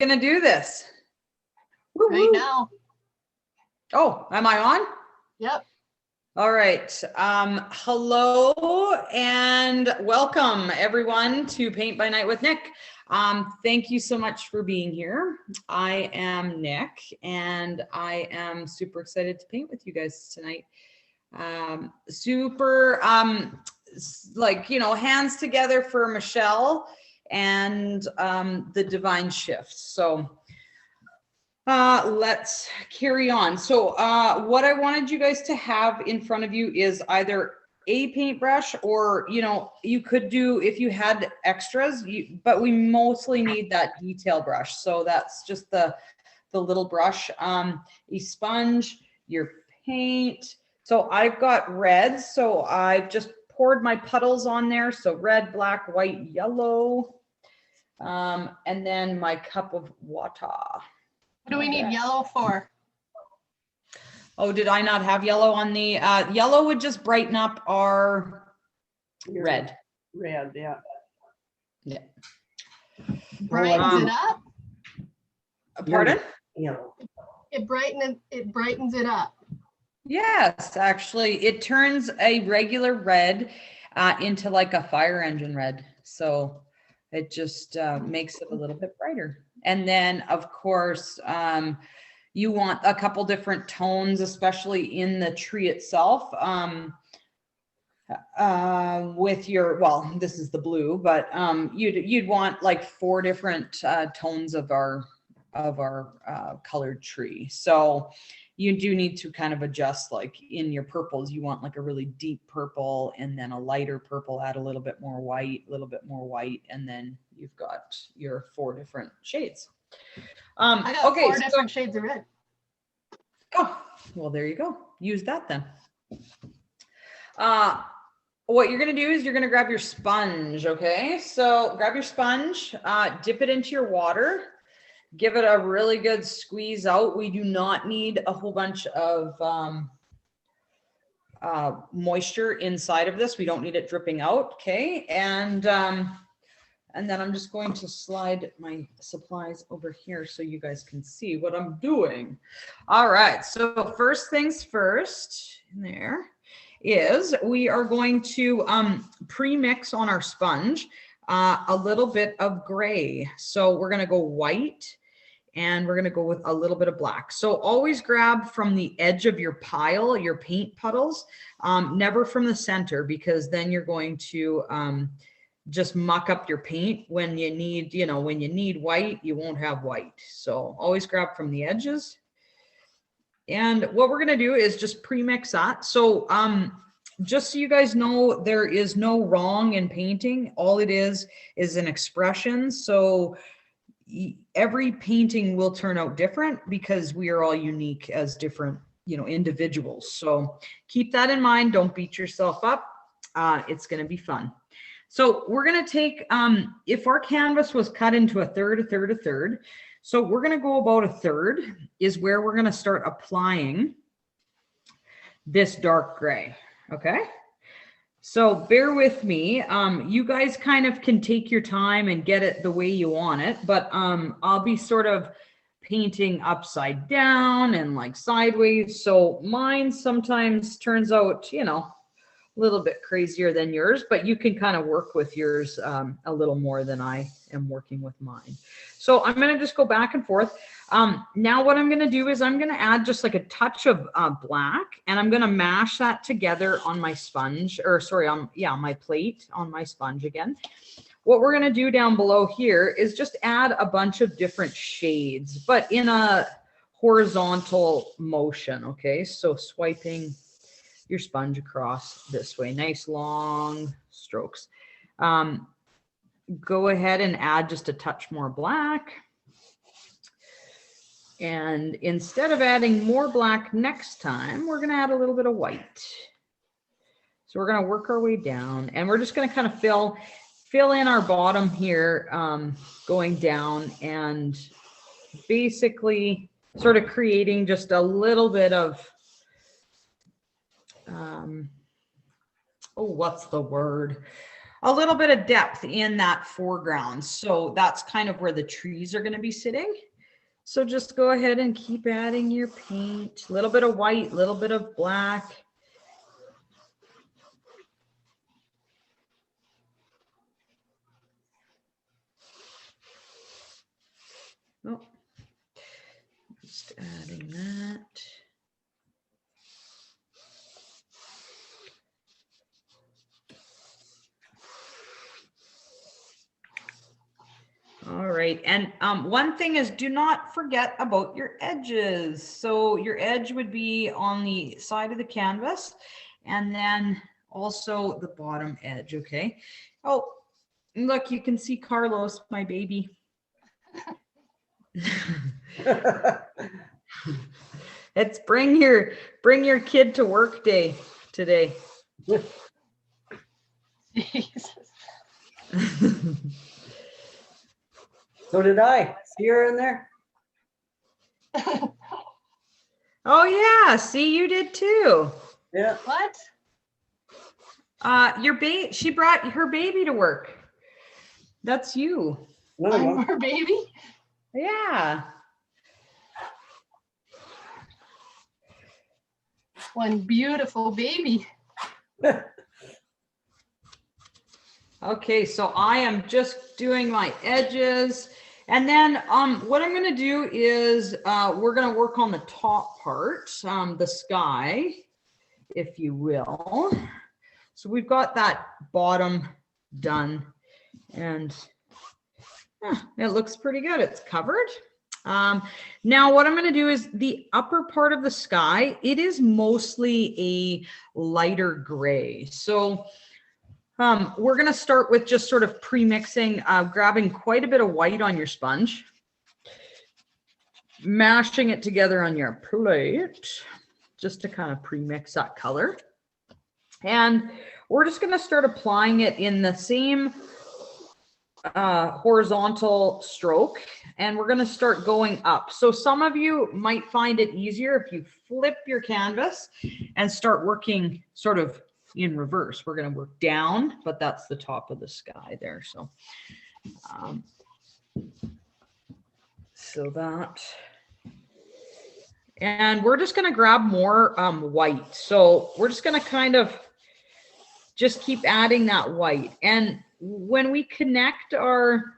Gonna do this right now. Oh, am I on? Yep. All right. Hello and welcome everyone to Paint by Night with Nick. Thank you so much for being here. I am Nick and I am super excited to paint with you guys tonight. Like, you know, hands together for Michelle and the Divine Shift. So let's carry on. So what I wanted you guys to have in front of you is either a paintbrush or, you know, you could do if you had extras, but we mostly need that detail brush. So that's just the little brush, a sponge, your paint. So I've got red. So I've just poured my puddles on there. So red, black, white, yellow, and then my cup of water. What do we need yellow for? Oh, did I not have yellow on the, yellow would just brighten up our red. Red, yeah. Yeah. Brightens it up? Pardon? Yellow. It brightens it up. Yes, actually, it turns a regular red into like a fire engine red. So it just makes it a little bit brighter. And then, of course, you want a couple different tones, especially in the tree itself. With your, well, this is the blue, but you'd want like 4 different tones of our colored tree. So you do need to kind of adjust, like in your purples, you want like a really deep purple and then a lighter purple, add a little bit more white, and then you've got your 4 different shades. I got okay, 4 different shades of red. Oh, well, there you go. Use that then. What you're going to do is you're going to grab your sponge. Okay. So grab your sponge, dip it into your water, give it a really good squeeze out. We do not need a whole bunch of moisture inside of this. We don't need it dripping out. Okay. And then I'm just going to slide my supplies over here so you guys can see what I'm doing. All right. So first things first, there is we are going to pre-mix on our sponge a little bit of gray. So we're going to go white and we're going to go with a little bit of black. So always grab from the edge of your pile, your paint puddles, never from the center, because then you're going to just muck up your paint. When you need, you know, when you need white, you won't have white. So always grab from the edges. And what we're going to do is just pre-mix that. So just so you guys know, there is no wrong in painting. All it is an expression. So every painting will turn out different because we are all unique as different, you know, individuals. So keep that in mind. Don't beat yourself up. It's going to be fun. So we're going to take, if our canvas was cut into a third, so we're going to go about a third is where we're going to start applying this dark gray. Okay. So bear with me. You guys kind of can take your time and get it the way you want it, but I'll be sort of painting upside down and like sideways. So mine sometimes turns out, you know, a little bit crazier than yours, but you can kind of work with yours a little more than I am working with mine. So I'm going to just go back and forth. Now what I'm going to do is I'm going to add just like a touch of black, and I'm going to mash that together on my sponge, or sorry, on my plate on my sponge again. What we're going to do down below here is just add a bunch of different shades, but in a horizontal motion. Okay. So swiping your sponge across this way, nice long strokes. Go ahead and add just a touch more black. And instead of adding more black next time, we're going to add a little bit of white. So we're going to work our way down, and we're just going to kind of fill in our bottom here, going down and basically sort of creating just a little bit of, what's the word? a little bit of depth in that foreground. So that's kind of where the trees are going to be sitting. So just go ahead and keep adding your paint, a little bit of white, a little bit of black. Oh, just adding that. All right, and one thing is, do not forget about your edges. So your edge would be on the side of the canvas, and then also the bottom edge, okay? Oh, look, you can see Carlos, my baby. It's bring your kid to work day today. Jesus. So did I. See her in there? Oh yeah, see, you did too. Yeah. What? She brought her baby to work. That's you. Another I'm one. her baby? Yeah. One beautiful baby. Okay, so I am just doing my edges. And then what I'm going to do is we're going to work on the top part, the sky, if you will. So we've got that bottom done, and it looks pretty good. It's covered. Now what I'm going to do is the upper part of the sky, it is mostly a lighter gray. So we're going to start with just sort of pre-mixing, grabbing quite a bit of white on your sponge, mashing it together on your plate, just to kind of pre-mix that color. And we're just going to start applying it in the same horizontal stroke, and we're going to start going up. So some of you might find it easier if you flip your canvas and start working sort of in reverse. We're going to work down, but that's the top of the sky there. So that, and we're just going to grab more white. So we're just going to kind of just keep adding that white. And when we connect our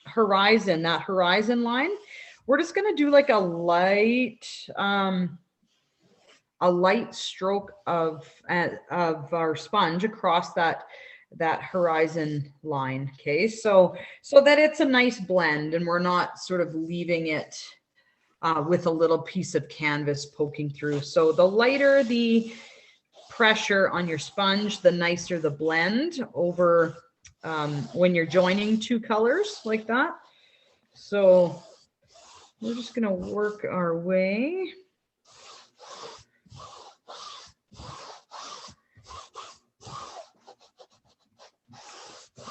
horizon, that horizon line, we're just going to do like a light stroke of our sponge across that horizon line. Okay, so that it's a nice blend and we're not sort of leaving it with a little piece of canvas poking through. So the lighter the pressure on your sponge, the nicer the blend over when you're joining two colors like that. So we're just going to work our way.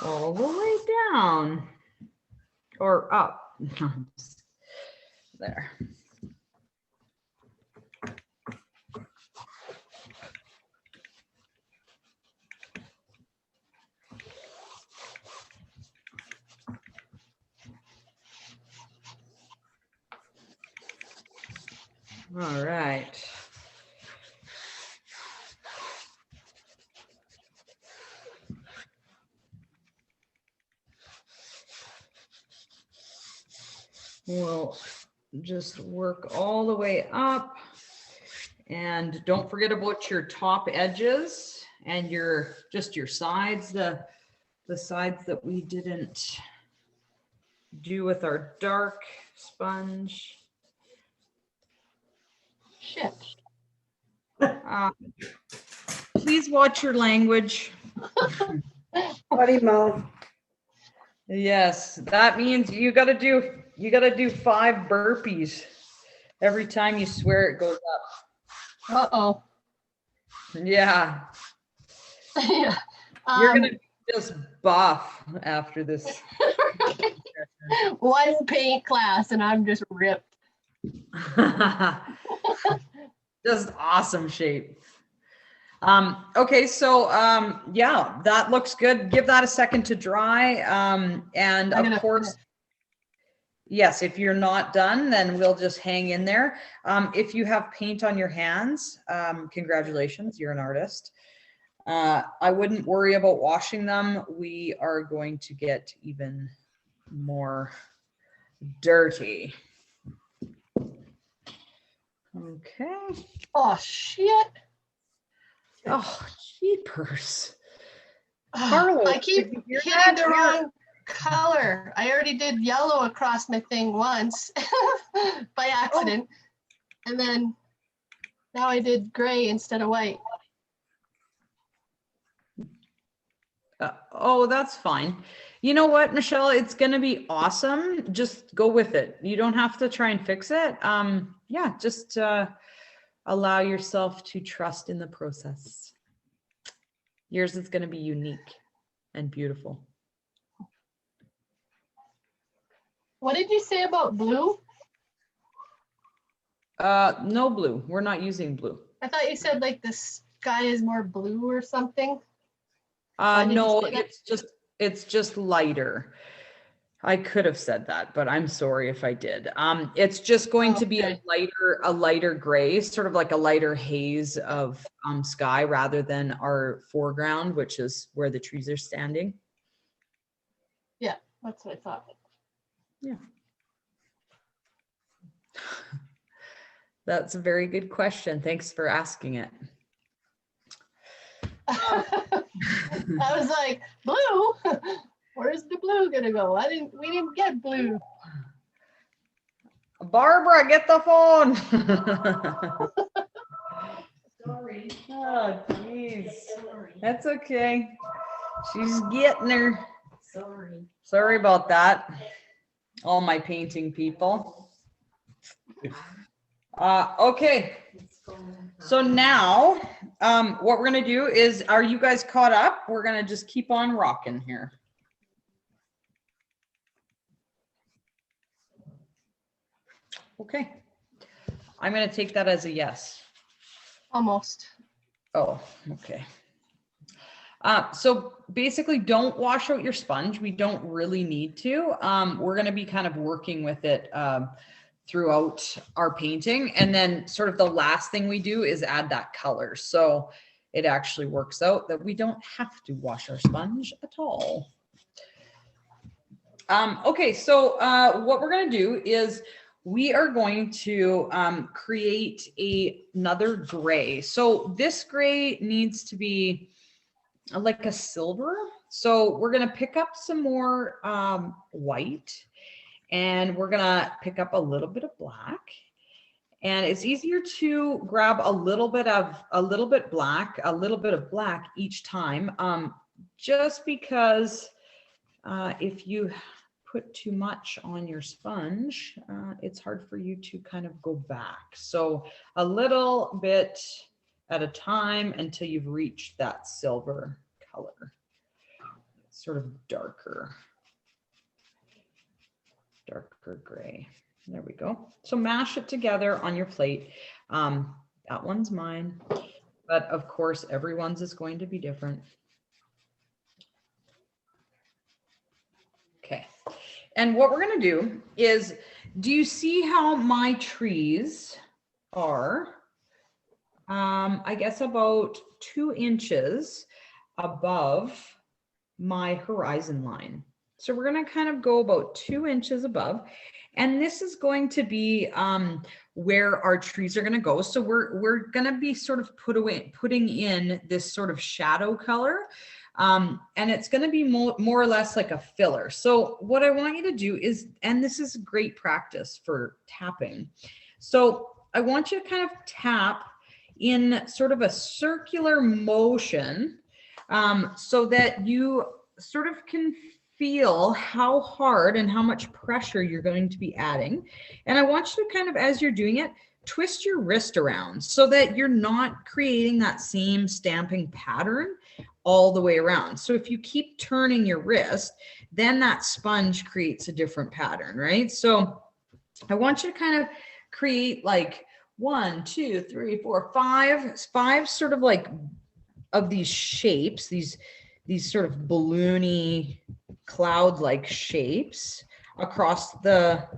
All the way down or up. There. All right. We'll just work all the way up, and don't forget about your top edges and your sides, the sides that we didn't do with our dark sponge. Shit. Please watch your language. Potty mouth. Yes, that means you got to do 5 burpees every time you swear it goes up. Uh-oh. Yeah. Yeah. You're gonna be just buff after this. One paint class and I'm just ripped. Just awesome shape. Okay, so yeah, that looks good. Give that a second to dry. And I'm of gonna course, yes, if you're not done, then we'll just hang in there. If you have paint on your hands, congratulations, you're an artist. I wouldn't worry about washing them. We are going to get even more dirty. Okay. Oh, shit. Oh, jeepers. Oh, Carlos, I keep did you hear hitting that? the wrong color. I already did yellow across my thing once by accident. And then now I did gray instead of white. Oh, that's fine. You know what, Michelle? It's going to be awesome. Just go with it. You don't have to try and fix it. Yeah, just allow yourself to trust in the process. Yours is going to be unique and beautiful. What did you say about blue? No blue. We're not using blue. I thought you said like the sky is more blue or something. Why did you No, say that? it's just lighter. I could have said that, but I'm sorry if I did. It's just going to be Okay. a lighter gray, sort of like a lighter haze of sky rather than our foreground, which is where the trees are standing. Yeah, that's what I thought. Yeah. That's a very good question. Thanks for asking it. I was like, blue? Where's the blue gonna go? We didn't get blue. Barbara, get the phone. Sorry. Oh, jeez. That's okay. She's getting her. Sorry. Sorry about that. All my painting people. Okay. So now, what we're gonna do is, are you guys caught up? We're gonna just keep on rocking here. Okay. I'm gonna take that as a yes. Almost. Oh, okay. So basically don't wash out your sponge. We don't really need to. We're going to be kind of working with it throughout our painting. And then sort of the last thing we do is add that color. So it actually works out that we don't have to wash our sponge at all. Okay, so what we're going to do is we are going to create another gray. So this gray needs to be like a silver. So we're going to pick up some more white, and we're going to pick up a little bit of black. And it's easier to grab a little bit of black each time, just because if you put too much on your sponge, it's hard for you to kind of go back. So a little bit at a time until you've reached that silver color. It's sort of darker gray. There we go. So mash it together on your plate. That one's mine, but of course everyone's is going to be different. Okay. And what we're going to do is, do you see how my trees are? I guess about 2 inches above my horizon line. So we're going to kind of go about 2 inches above, and this is going to be where our trees are going to go. So we're going to be sort of putting in this sort of shadow color. And it's going to be more or less like a filler. So what I want you to do is, and this is great practice for tapping. So I want you to kind of tap in sort of a circular motion, so that you sort of can feel how hard and how much pressure you're going to be adding. And I want you to kind of, as you're doing it, twist your wrist around so that you're not creating that same stamping pattern all the way around. So if you keep turning your wrist, then that sponge creates a different pattern, right? So I want you to kind of create like 1, 2, 3, 4, 5 sort of like of these shapes, these sort of balloony cloud-like shapes across the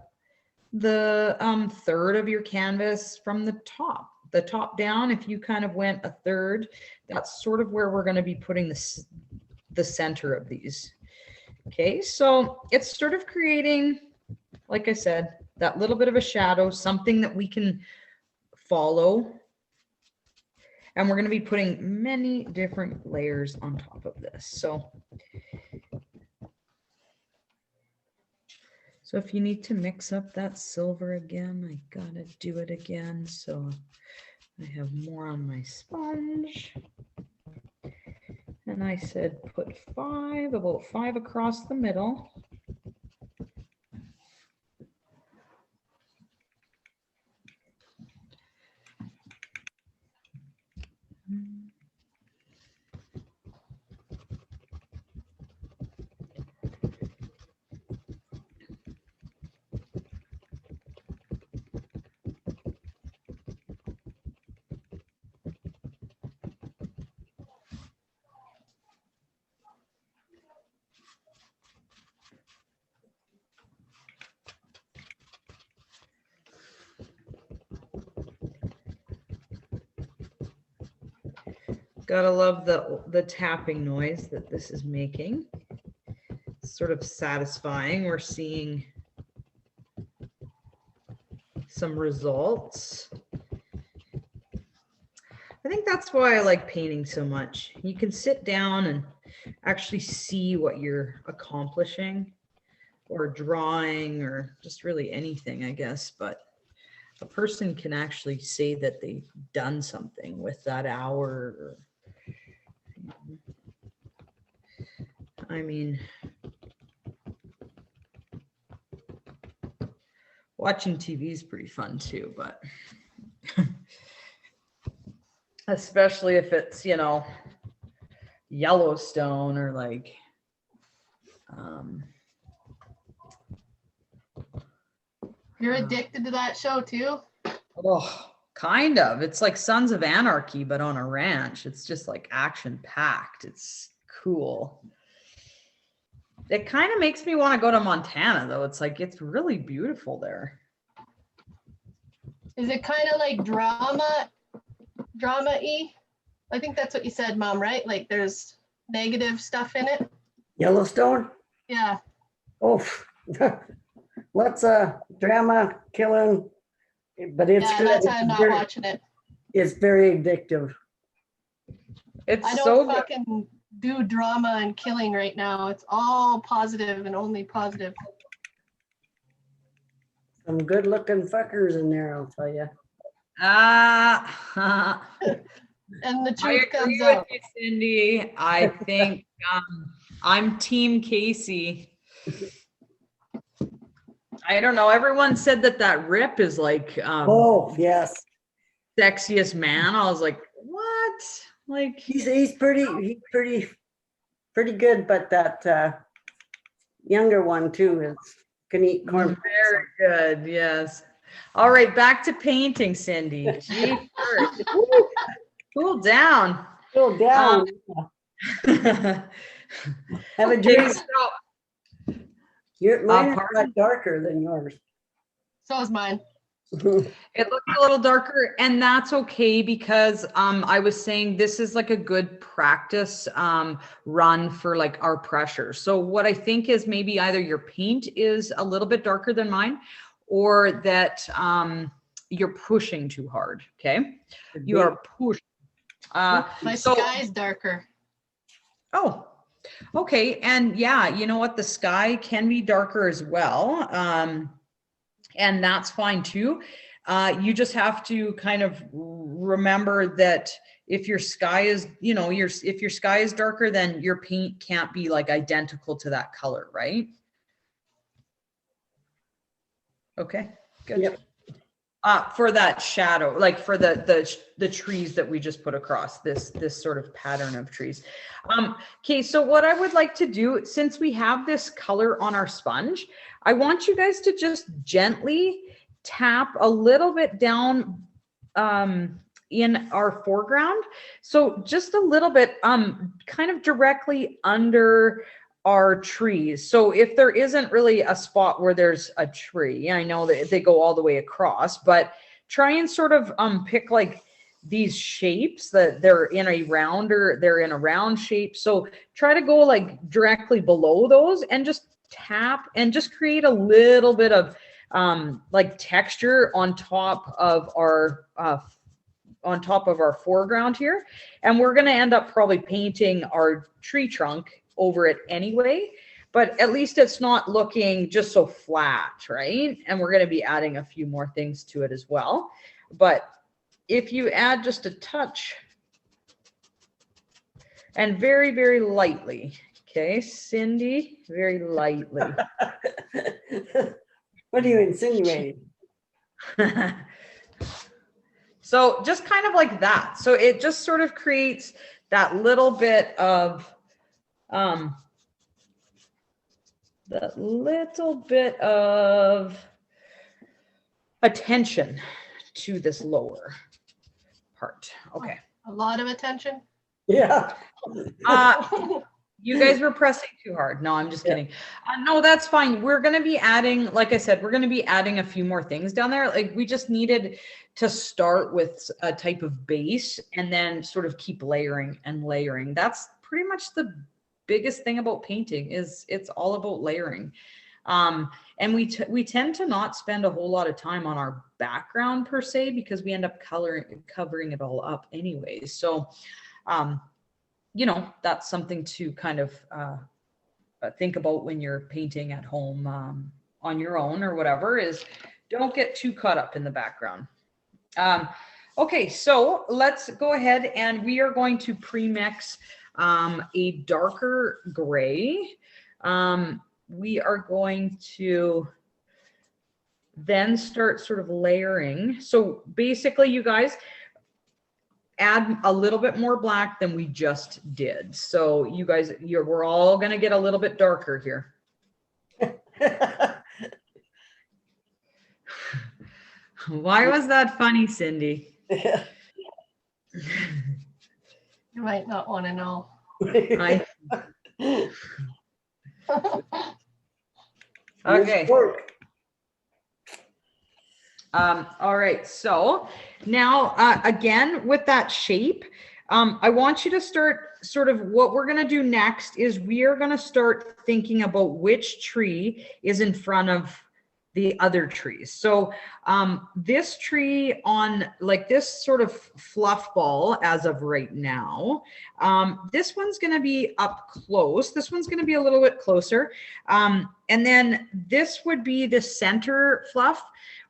third of your canvas from the top down. If you kind of went a third, that's sort of where we're going to be putting the center of these. Okay, so it's sort of creating, like I said, that little bit of a shadow, something that we can follow. And we're going to be putting many different layers on top of this. So if you need to mix up that silver again, I gotta do it again. So I have more on my sponge. And I said put about 5 across the middle. Gotta love the tapping noise that this is making. It's sort of satisfying. We're seeing some results. I think that's why I like painting so much. You can sit down and actually see what you're accomplishing, or drawing, or just really anything, I guess. But a person can actually say that they've done something with that hour. I mean, watching TV is pretty fun too, but especially if it's, you know, Yellowstone or like, You're addicted to that show too? oh, kind of. It's like Sons of Anarchy, but on a ranch. It's just like action packed. It's cool. It kind of makes me want to go to Montana though. It's like, it's really beautiful there. Is it kind of like drama-y? I think that's what you said, Mom, right? Like there's negative stuff in it? Yellowstone? Yeah. Oh, lots of drama, killing, but it's Yeah, good. that's why I'm not watching it. It's very addictive. It's I don't so good. fucking do drama and killing right now. It's all positive and only positive. Some good looking fuckers in there, I'll tell you. And the I truth agree comes with out. you, Cindy. I think I'm Team Casey. I don't know. Everyone said that Rip is like Oh, yes. sexiest man. I was like, what? Like He's pretty good, but that younger one too is can eat corn. very good. Yes. All right, back to painting, Cindy. Gee, first. Cool down. Go down. Have a Okay, drink. so Mine is a pardon? lot darker than yours. So is mine. it looks a little darker, and that's okay because I was saying this is like a good practice run for like our pressure. So what I think is maybe either your paint is a little bit darker than mine, or that you're pushing too hard. Okay, you are pushing. My sky's darker. Oh, okay. And yeah, you know what? The sky can be darker as well. And that's fine too. You just have to kind of remember that if your sky is, you know, if your sky is darker, then your paint can't be like identical to that color, right? Okay, good. Yep. For that shadow, like for the trees that we just put across this sort of pattern of trees. Okay, so what I would like to do, since we have this color on our sponge, I want you guys to just gently tap a little bit down in our foreground. So just a little bit, kind of directly under our trees. So if there isn't really a spot where there's a tree, I know that they go all the way across, but try and sort of pick like these shapes that they're in a round shape. So try to go like directly below those and just tap and just create a little bit of like texture on top of our foreground here. And we're going to end up probably painting our tree trunk over it anyway, but at least it's not looking just so flat, right? And we're going to be adding a few more things to it as well. But if you add just a touch and very, very lightly, okay, Cindy, very lightly. What are you insinuating? So just kind of like that. So it just sort of creates that little bit of attention to this lower part. Okay. A lot of attention. Yeah. You guys were pressing too hard. No, I'm just kidding. No, that's fine. We're going to be adding, like I said, we're going to be adding a few more things down there. Like we just needed to start with a type of base and then sort of keep layering and layering. That's pretty much the biggest thing about painting is it's all about layering. And we tend to not spend a whole lot of time on our background per se, because we end up covering it all up anyways. So, you know, that's something to kind of think about when you're painting at home on your own or whatever, is don't get too caught up in the background. Okay, so let's go ahead and we are going to pre-mix a darker gray. We are going to then start sort of layering. So basically, you guys, add a little bit more black than we just did. So you guys, we're all going to get a little bit darker here. Why was that funny, Cindy? Yeah. You might not want to know. Okay. All right. So now, again, with that shape, I want you to start sort of what we're going to do next is we are going to start thinking about which tree is in front of the other trees. So this tree on like this sort of fluff ball as of right now, this one's going to be up close. This one's going to be a little bit closer. And then this would be the center fluff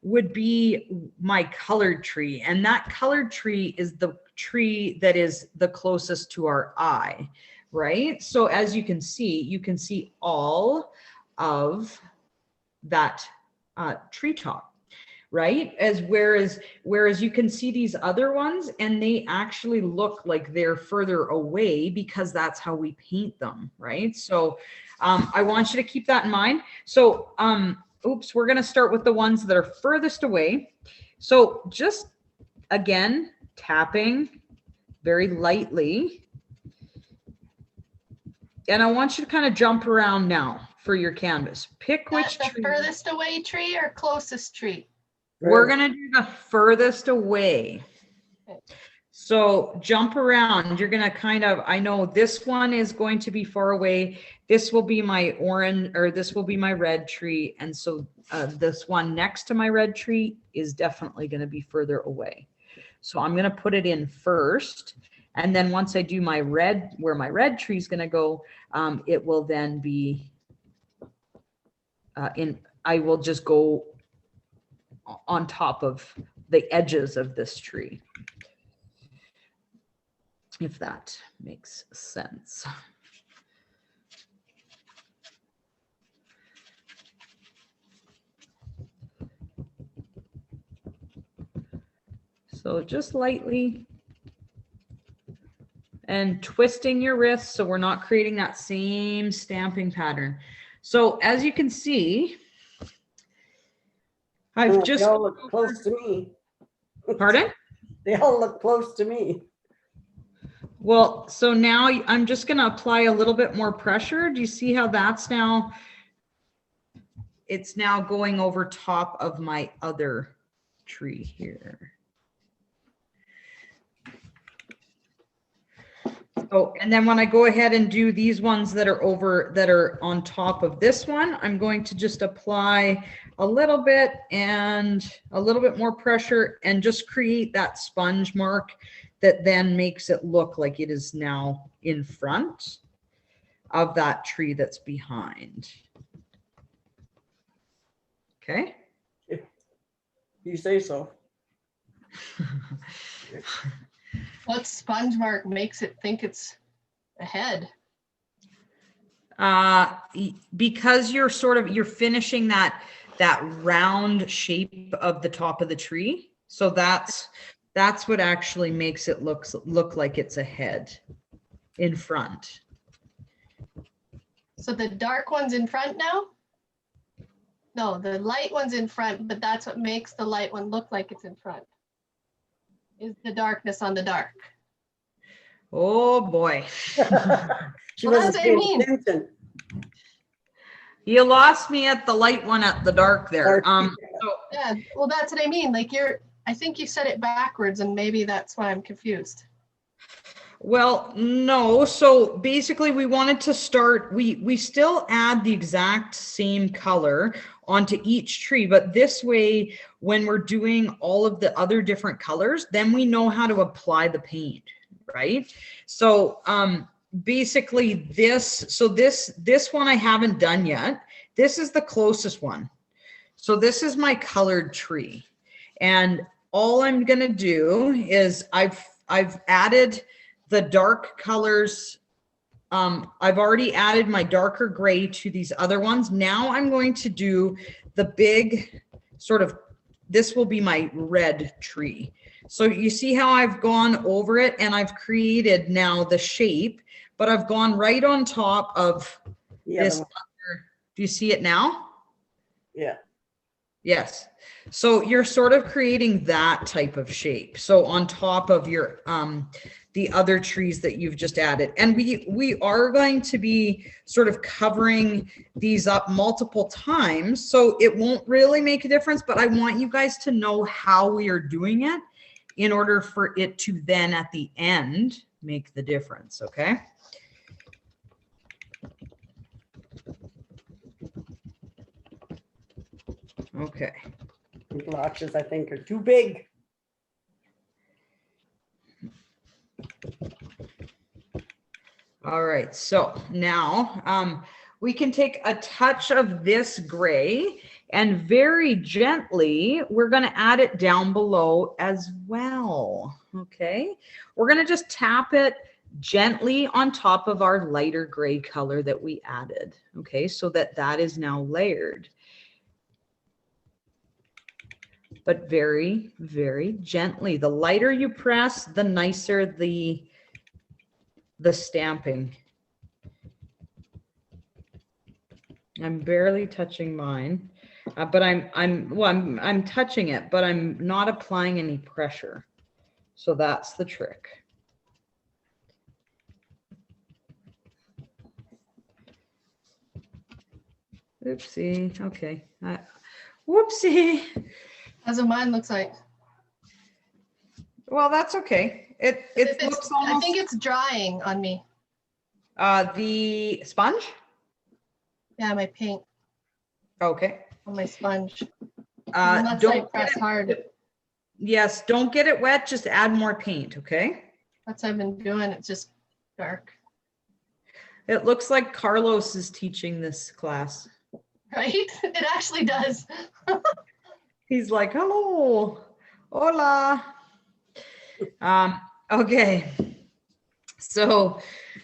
would be my colored tree. And that colored tree is the tree that is the closest to our eye, right? So as you can see all of that treetop, right? Whereas you can see these other ones and they actually look like they're further away because that's how we paint them, right? So I want you to keep that in mind. So oops, we're going to start with the ones that are furthest away. So just again, tapping very lightly. And I want you to kind of jump around now for your canvas. Pick which the tree. furthest away tree or closest tree? We're going to do the furthest away. So jump around. You're going to kind of, I know this one is going to be far away. This will be my orange, or this will be my red tree. And so this one next to my red tree is definitely going to be further away. So I'm going to put it in first. And then once I do my red, where my red tree is going to go, it will then be I will just go on top of the edges of this tree, if that makes sense. So just lightly and twisting your wrists so we're not creating that same stamping pattern. So as you can see, I've just look close to me. Pardon? They all look close to me. Well, so now I'm just going to apply a little bit more pressure. Do you see how that's now? It's now going over top of my other tree here. Oh, and then when I go ahead and do these ones that are on top of this one, I'm going to just apply a little bit and a little bit more pressure and just create that sponge mark that then makes it look like it is now in front of that tree that's behind. Okay. You say so. What sponge mark makes it think it's ahead? Because you're you're finishing that round shape of the top of the tree. So that's what actually makes it look like it's ahead in front. So the dark one's in front now? No, the light one's in front, but that's what makes the light one look like it's in front. Is the darkness on the dark. Oh boy. She Well, wasn't that's what I paying mean. attention. You lost me at the light one at the dark there. Dark. So Yeah, well, that's what I mean. Like I think you said it backwards and maybe that's why I'm confused. well, no. So basically we wanted to start, we still add the exact same color onto each tree, but this way, when we're doing all of the other different colors, then we know how to apply the paint, right? So basically this one I haven't done yet. This is the closest one. So this is my colored tree. And all I'm gonna do is I've added the dark colors. I've already added my darker gray to these other ones. Now I'm going to do the big this will be my red tree. So you see how I've gone over it and I've created now the shape, but I've gone right on top of this other. Do you see it now? Yeah. Yes. So you're sort of creating that type of shape. So on top of your the other trees that you've just added. And we are going to be sort of covering these up multiple times. So it won't really make a difference, but I want you guys to know how we are doing it in order for it to then at the end make the difference. Okay. Okay. The blotches, I think, are too big. All right, so now we can take a touch of this gray and very gently, we're gonna add it down below as well, okay? We're gonna just tap it gently on top of our lighter gray color that we added, okay? So that is now layered. But very, very gently. The lighter you press, the nicer the stamping. I'm barely touching mine, but I'm touching it, but I'm not applying any pressure. So that's the trick. Oopsie. Okay. Whoopsie. That's what mine looks like. Well, that's okay. It looks almost. I think it's drying on me. The sponge? Yeah, my paint Okay. on my sponge. Unless I press hard. Yes, don't get it wet. Just add more paint, okay? That's what I've been doing. It's just dark. It looks like Carlos is teaching this class. Right? It actually does. He's like, hello, hola. Okay. So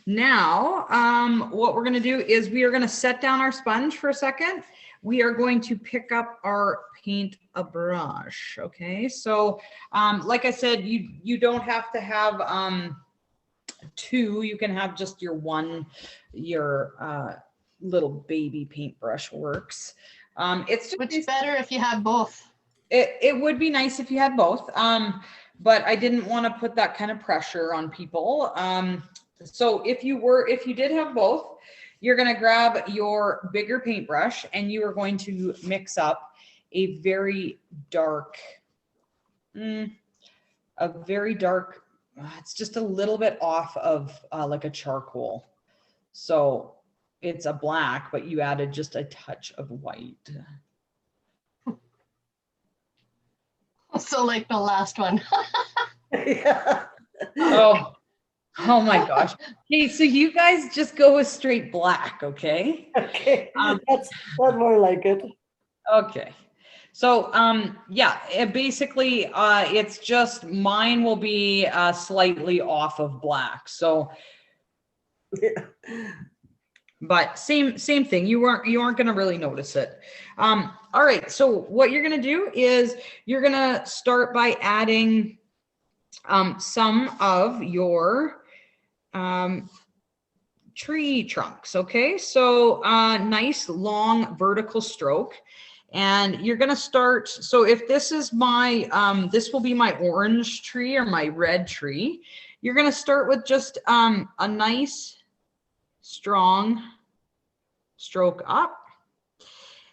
now what we're going to do is we are going to set down our sponge for a second. We are going to pick up our paint a brush. Okay. So like I said, you don't have to have two. You can have just your one, your little baby paintbrush works. It's just Which is better if you have both. it would be nice if you had both. but I didn't want to put that kind of pressure on people. So if you did have both, you're going to grab your bigger paintbrush and you are going to mix up a very dark, it's just a little bit off of like a charcoal. So it's a black, but you added just a touch of white. So like the last one. Yeah. Oh my gosh. Okay, so you guys just go with straight black, okay? Okay, that's more like it. Okay. So yeah, basically it's just mine will be slightly off of black. So Yeah. but same thing. You aren't going to really notice it. All right. So what you're going to do is you're going to start by adding some of your tree trunks. Okay. So nice long vertical stroke. And you're going to start. So if this is my, this will be my orange tree or my red tree. You're going to start with just a nice strong stroke up.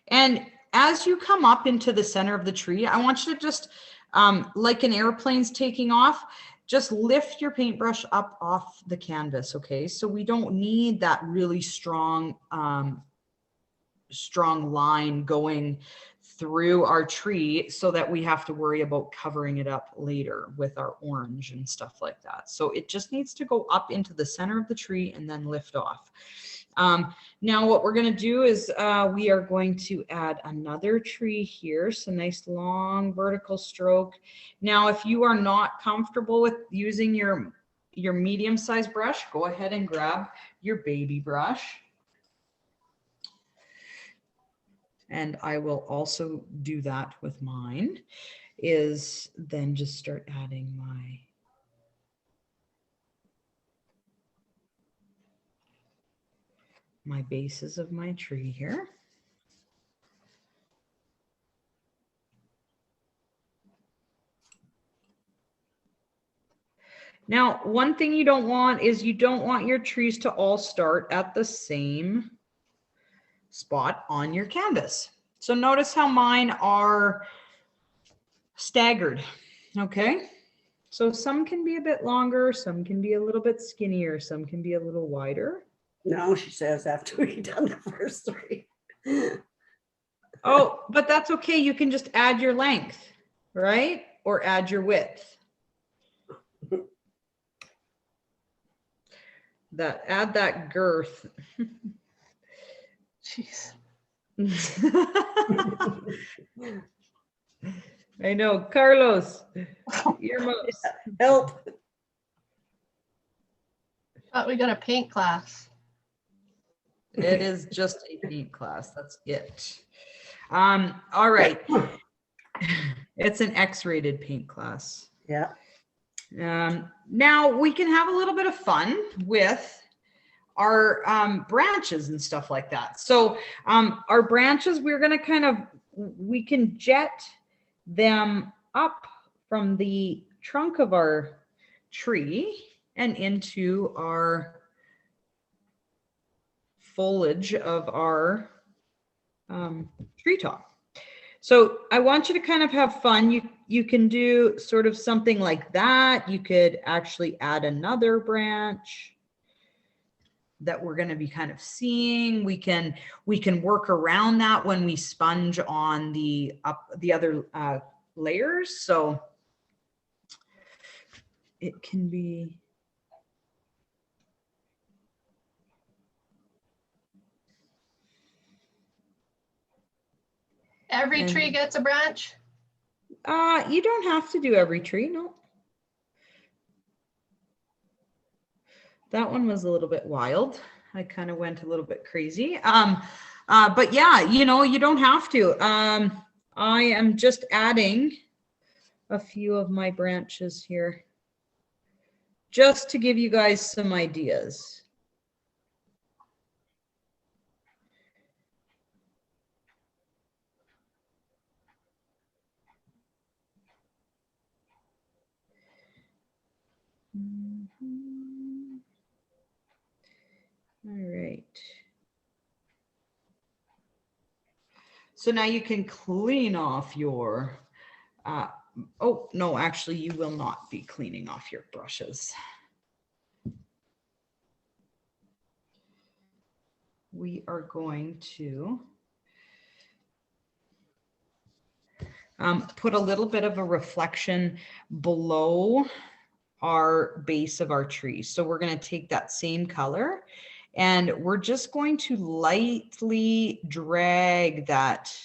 And as you come up into the center of the tree, I want you to just, like an airplane's taking off, just lift your paintbrush up off the canvas, okay? So we don't need that really strong, strong line going through our tree so that we have to worry about covering it up later with our orange and stuff like that. So it just needs to go up into the center of the tree and then lift off. Now what we're going to do is we are going to add another tree here. So nice long vertical stroke. Now, if you are not comfortable with using your medium-sized brush, go ahead and grab your baby brush. And I will also do that with mine, is then just start adding my bases of my tree here. Now, one thing you don't want is you don't want your trees to all start at the same spot on your canvas. So notice how mine are staggered, okay? So some can be a bit longer, some can be a little bit skinnier, some can be a little wider. No, she says after we done the first three. Oh, but that's okay. You can just add your length, right? Or add your width. Add that girth. Jeez. I know, Carlos, earmuffs. Help. Thought we got a paint class. It is just a paint class. That's it. All right. It's an X-rated paint class. Yeah. Now we can have a little bit of fun with our branches and stuff like that. So our branches, we're going to we can jet them up from the trunk of our tree and into our foliage of our tree top. So I want you to kind of have fun. You can do sort of something like that. You could actually add another branch that we're going to be kind of seeing. We can work around that when we sponge on the other layers. So it can be. Every tree gets a branch? You don't have to do every tree, no. That one was a little bit wild. I kind of went a little bit crazy. But yeah, you don't have to. I am just adding a few of my branches here just to give you guys some ideas. All right. So now you can clean off your, oh, no, actually you will not be cleaning off your brushes. We are going to put a little bit of a reflection below our base of our tree. So we're going to take that same color and we're just going to lightly drag that.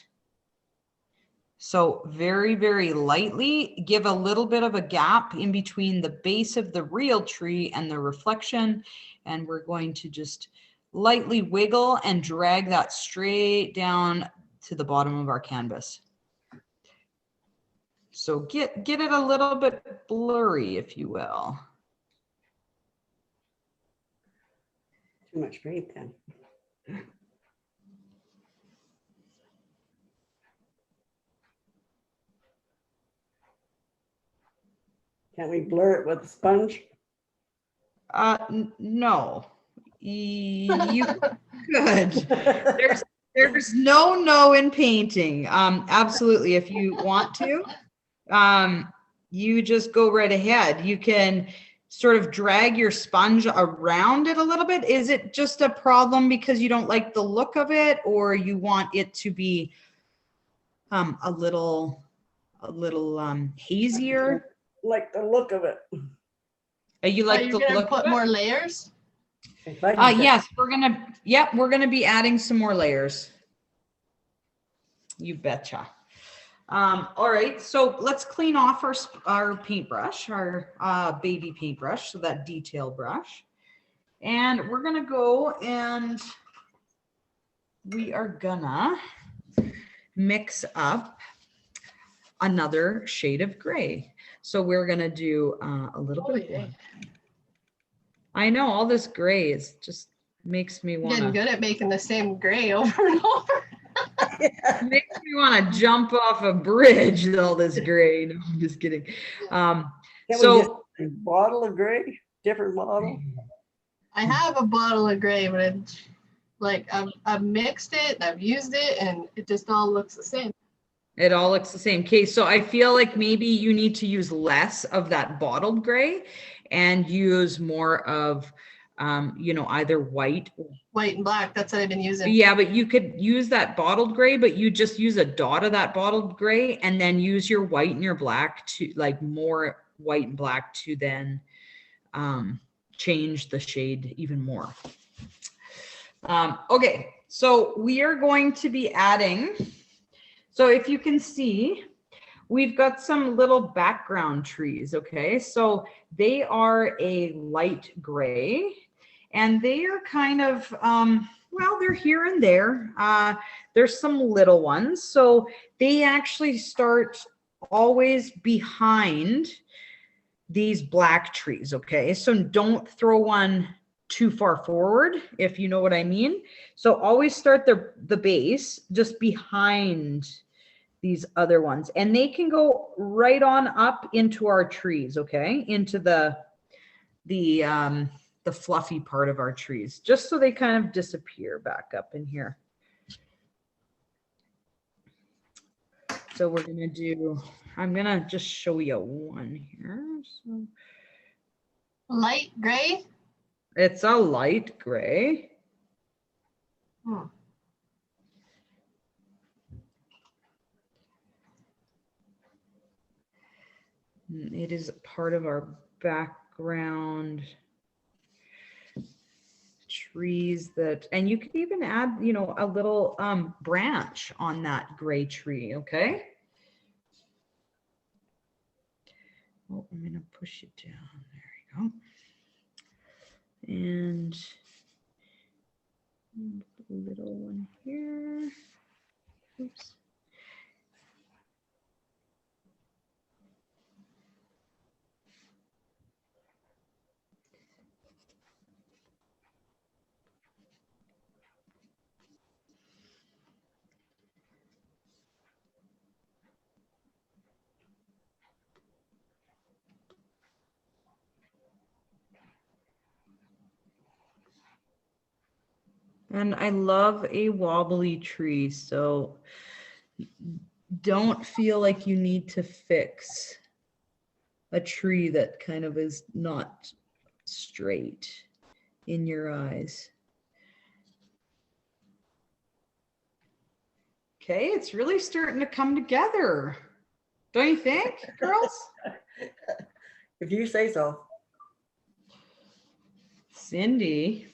So very, very lightly give a little bit of a gap in between the base of the real tree and the reflection. And we're going to just lightly wiggle and drag that straight down to the bottom of our canvas. So get it a little bit blurry, if you will. Too much paint then. Can't we blur it with a sponge? No, you could. There's no in painting. Absolutely, if you want to, you just go right ahead. You can sort of drag your sponge around it a little bit. Is it just a problem because you don't like the look of it, or you want it to be a little hazier? Like the look of it. You like Are the you gonna look put of it? more layers? Yes, we're gonna be adding some more layers. You betcha. All right, so let's clean off our paintbrush, our baby paintbrush, so that detail brush. And we're gonna go and we are gonna mix up another shade of gray. So we're gonna do a little bit of black. I know all this gray is just makes me want Getting to. good at making the same gray over and over. Makes me want to jump off a bridge with all this gray. No, I'm just kidding. Can't we just So a bottle of gray, different bottle? I have a bottle of gray, but it's like I've mixed it, I've used it, and it just all looks the same. it all looks the same. Okay, so I feel like maybe you need to use less of that bottled gray and use more of, either white. White and black, that's what I've been using. Yeah, but you could use that bottled gray, but you just use a dot of that bottled gray and then use your white and your black to like more white and black to then change the shade even more. Okay, so we are going to be adding, so if you can see, we've got some little background trees, okay? So they are a light gray and they are kind of, well, they're here and there. There's some little ones. So they actually start always behind these black trees, okay? So don't throw one too far forward, if you know what I mean. So always start the base just behind these other ones, and they can go right on up into our trees, okay? Into the fluffy part of our trees, just so they kind of disappear back up in here. So we're gonna do, I'm gonna just show you one here. So Light gray? it's a light gray. It is part of our background trees that, and you could even add, a little branch on that gray tree, okay? Oh, I'm gonna push it down. There you go. And a little one here. Oops. And I love a wobbly tree, so don't feel like you need to fix a tree that kind of is not straight in your eyes. Okay, it's really starting to come together. Don't you think, girls? If you say so. Cindy.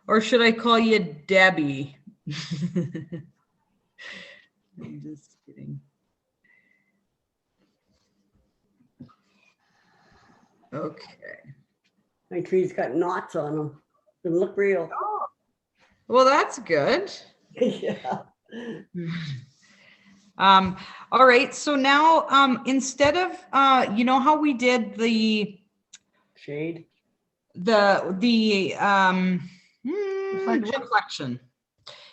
Or should I call you Debbie? I'm just kidding. Okay. My tree's got knots on them. They look real. Well, that's good. Yeah. All right. So now, instead of, you know how we did the Shade. reflection.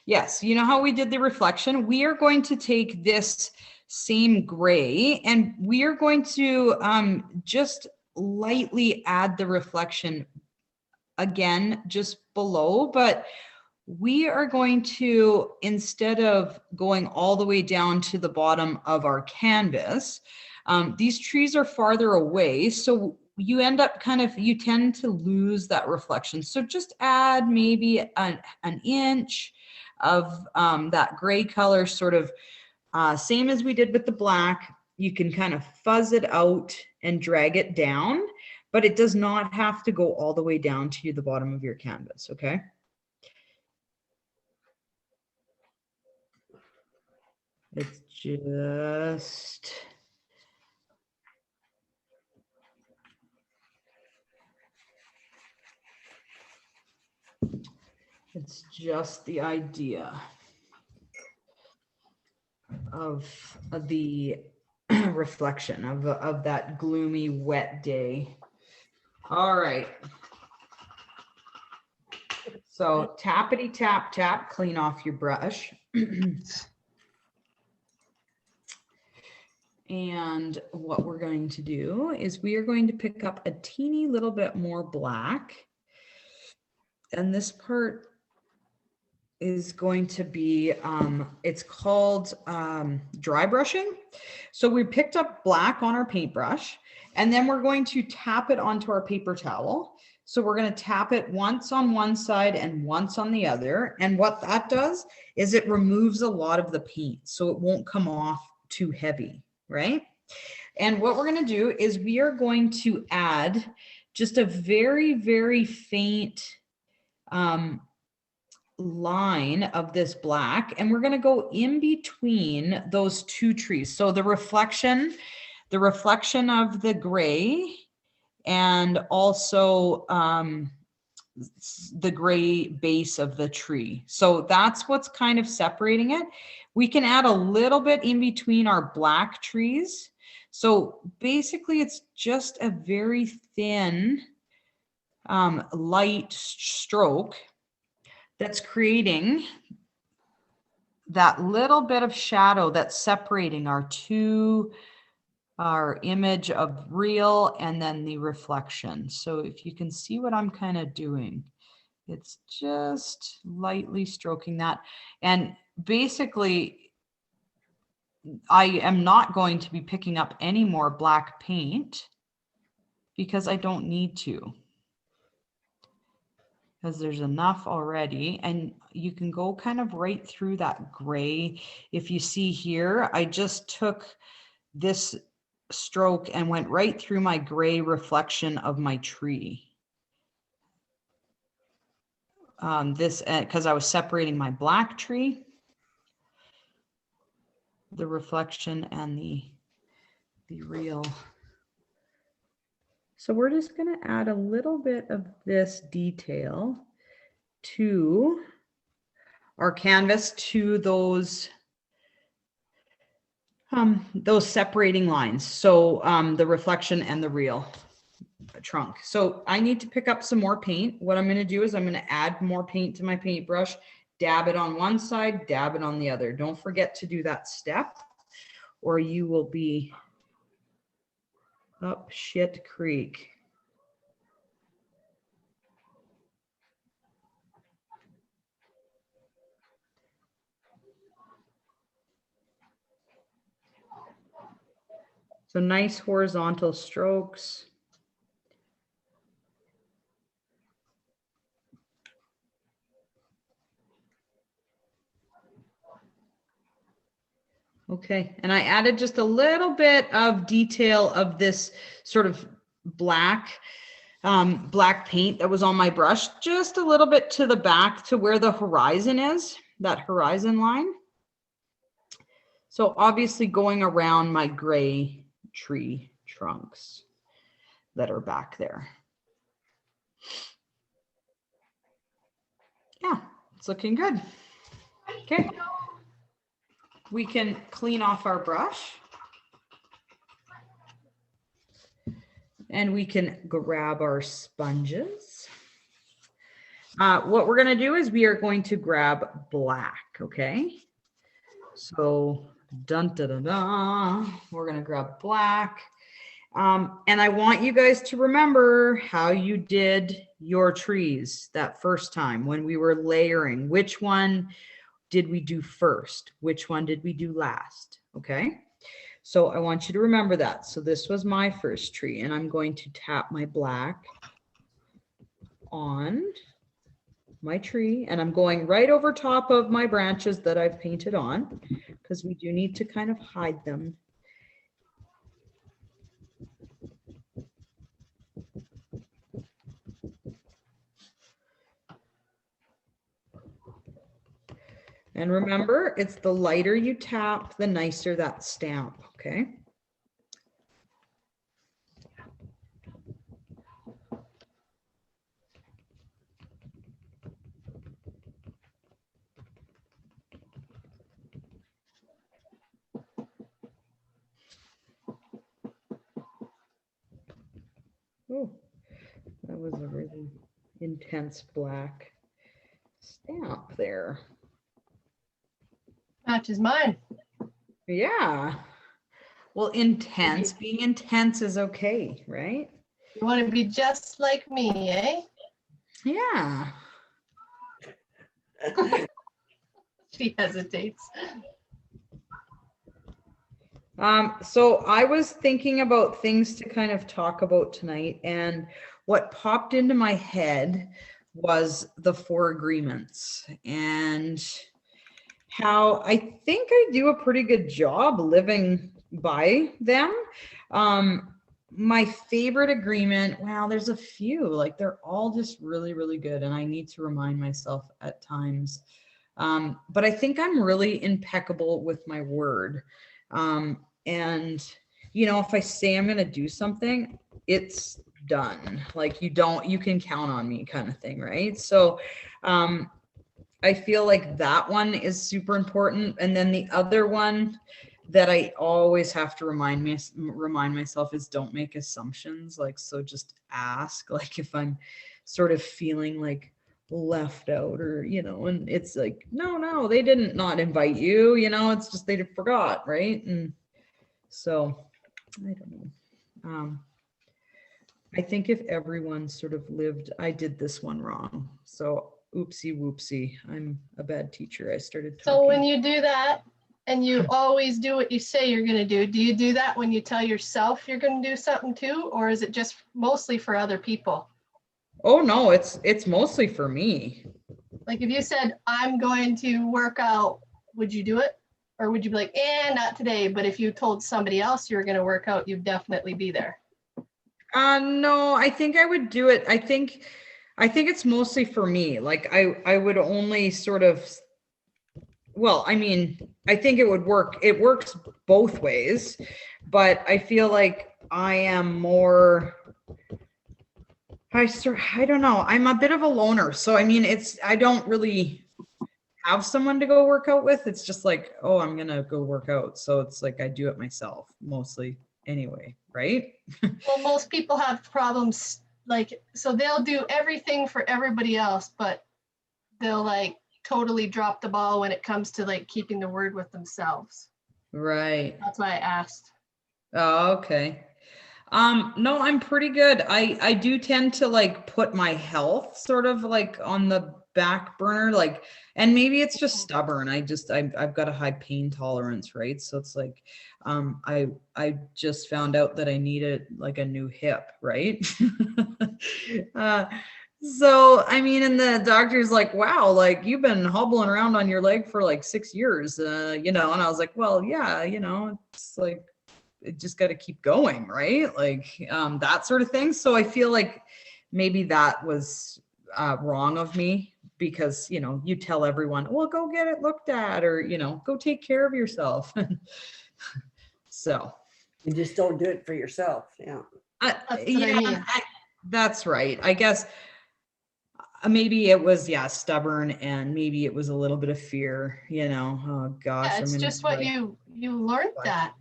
Yes, you know how we did the reflection? We are going to take this same gray and we are going to just lightly add the reflection again, just below, but we are going to, instead of going all the way down to the bottom of our canvas, these trees are farther away. So you end up you tend to lose that reflection. So just add maybe an inch of that gray color, sort of same as we did with the black. You can kind of fuzz it out and drag it down, but it does not have to go all the way down to the bottom of your canvas, okay? It's just the idea of the reflection of that gloomy, wet day. All right. So tappity tap tap, clean off your brush. And what we're going to do is we are going to pick up a teeny little bit more black. And this part is going to be, it's called dry brushing. So we picked up black on our paintbrush, and then we're going to tap it onto our paper towel. So we're going to tap it once on one side and once on the other. And what that does is it removes a lot of the paint, so it won't come off too heavy, right? And what we're going to do is we are going to add just a very, very faint line of this black, and we're going to go in between those two trees. So the reflection of the gray, and also the gray base of the tree. So that's what's kind of separating it. We can add a little bit in between our black trees. So basically it's just a very thin light stroke that's creating that little bit of shadow that's separating our image of real and then the reflection. So if you can see what I'm kind of doing, it's just lightly stroking that. And basically, I am not going to be picking up any more black paint because I don't need to, because there's enough already. And you can go kind of right through that gray. If you see here, I just took this stroke and went right through my gray reflection of my tree. Because I was separating my black tree, the reflection, and the real. So we're just going to add a little bit of this detail to our canvas, to those separating lines. So the reflection and the real trunk. So I need to pick up some more paint. What I'm going to do is I'm going to add more paint to my paintbrush, dab it on one side, dab it on the other. Don't forget to do that step, or you will be up shit creek. So nice horizontal strokes. Okay, and I added just a little bit of detail of this sort of black paint that was on my brush, just a little bit to the back to where the horizon is, that horizon line. So obviously going around my gray tree trunks that are back there. Yeah, it's looking good. Okay. We can clean off our brush. And we can grab our sponges. What we're going to do is we are going to grab black, okay? So, dun, da, da, da. We're going to grab black. And I want you guys to remember how you did your trees that first time when we were layering. Which one did we do first? Which one did we do last? Okay. So I want you to remember that. So this was my first tree, and I'm going to tap my black on my tree, and I'm going right over top of my branches that I've painted on, because we do need to kind of hide them. And remember, it's the lighter you tap, the nicer that stamp, okay? Oh, that was a really intense black stamp there. Matches mine. Yeah. Well, intense, being intense is okay, right? You want to be just like me, eh? Yeah. She hesitates. So I was thinking about things to kind of talk about tonight, and what popped into my head was the 4 agreements and how I think I do a pretty good job living by them. My favorite agreement, well, there's a few, like they're all just really, really good, and I need to remind myself at times. But I think I'm really impeccable with my word. And, you know, if I say I'm going to do something, it's done. Like you can count on me kind of thing. Right. So, I feel like that one is super important. And then the other one that I always have to remind myself is don't make assumptions. Like, so just ask, like if I'm sort of feeling like left out or, you know, and it's like, no, they didn't not invite you, you know, it's just, they forgot. Right. And so I don't know. I think if everyone sort of lived, I did this one wrong. So oopsie whoopsie, I'm a bad teacher. I started talking. So when you do that and you always do what you say you're going to do you do that when you tell yourself you're going to do something too? Or is it just mostly for other people? Oh no, it's mostly for me. Like if you said, I'm going to work out, would you do it? Or would you be like, not today? But if you told somebody else you were going to work out, you'd definitely be there. No, I think I would do it. I think it's mostly for me. Like I would only sort of, well, I mean, I think it would work. It works both ways, but I feel like I am more, I don't know. I'm a bit of a loner. So, I mean, I don't really have someone to go work out with. It's just like, oh, I'm going to go work out. So it's like, I do it myself mostly anyway. Right. Well, most people have problems like, so they'll do everything for everybody else, but they'll like totally drop the ball when it comes to like keeping the word with themselves. Right. That's why I asked. Oh, okay. No, I'm pretty good. I do tend to like put my health sort of like on the back burner, like, and maybe it's just stubborn. I've got a high pain tolerance, right? So it's like, I just found out that I needed like a new hip, right? uh, so, I mean, and the doctor's like, wow, like you've been hobbling around on your leg for like 6 years, and I was like, well, yeah, it's like, it just got to keep going, right? Like, that sort of thing. So I feel like maybe that was wrong of me because, you tell everyone, well, go get it looked at, or, go take care of yourself. So You just don't do it for yourself. Yeah. That's what I yeah, mean. that's right. I guess maybe it was, stubborn, and maybe it was a little bit of fear, oh gosh, Yeah, it's just what you learned that.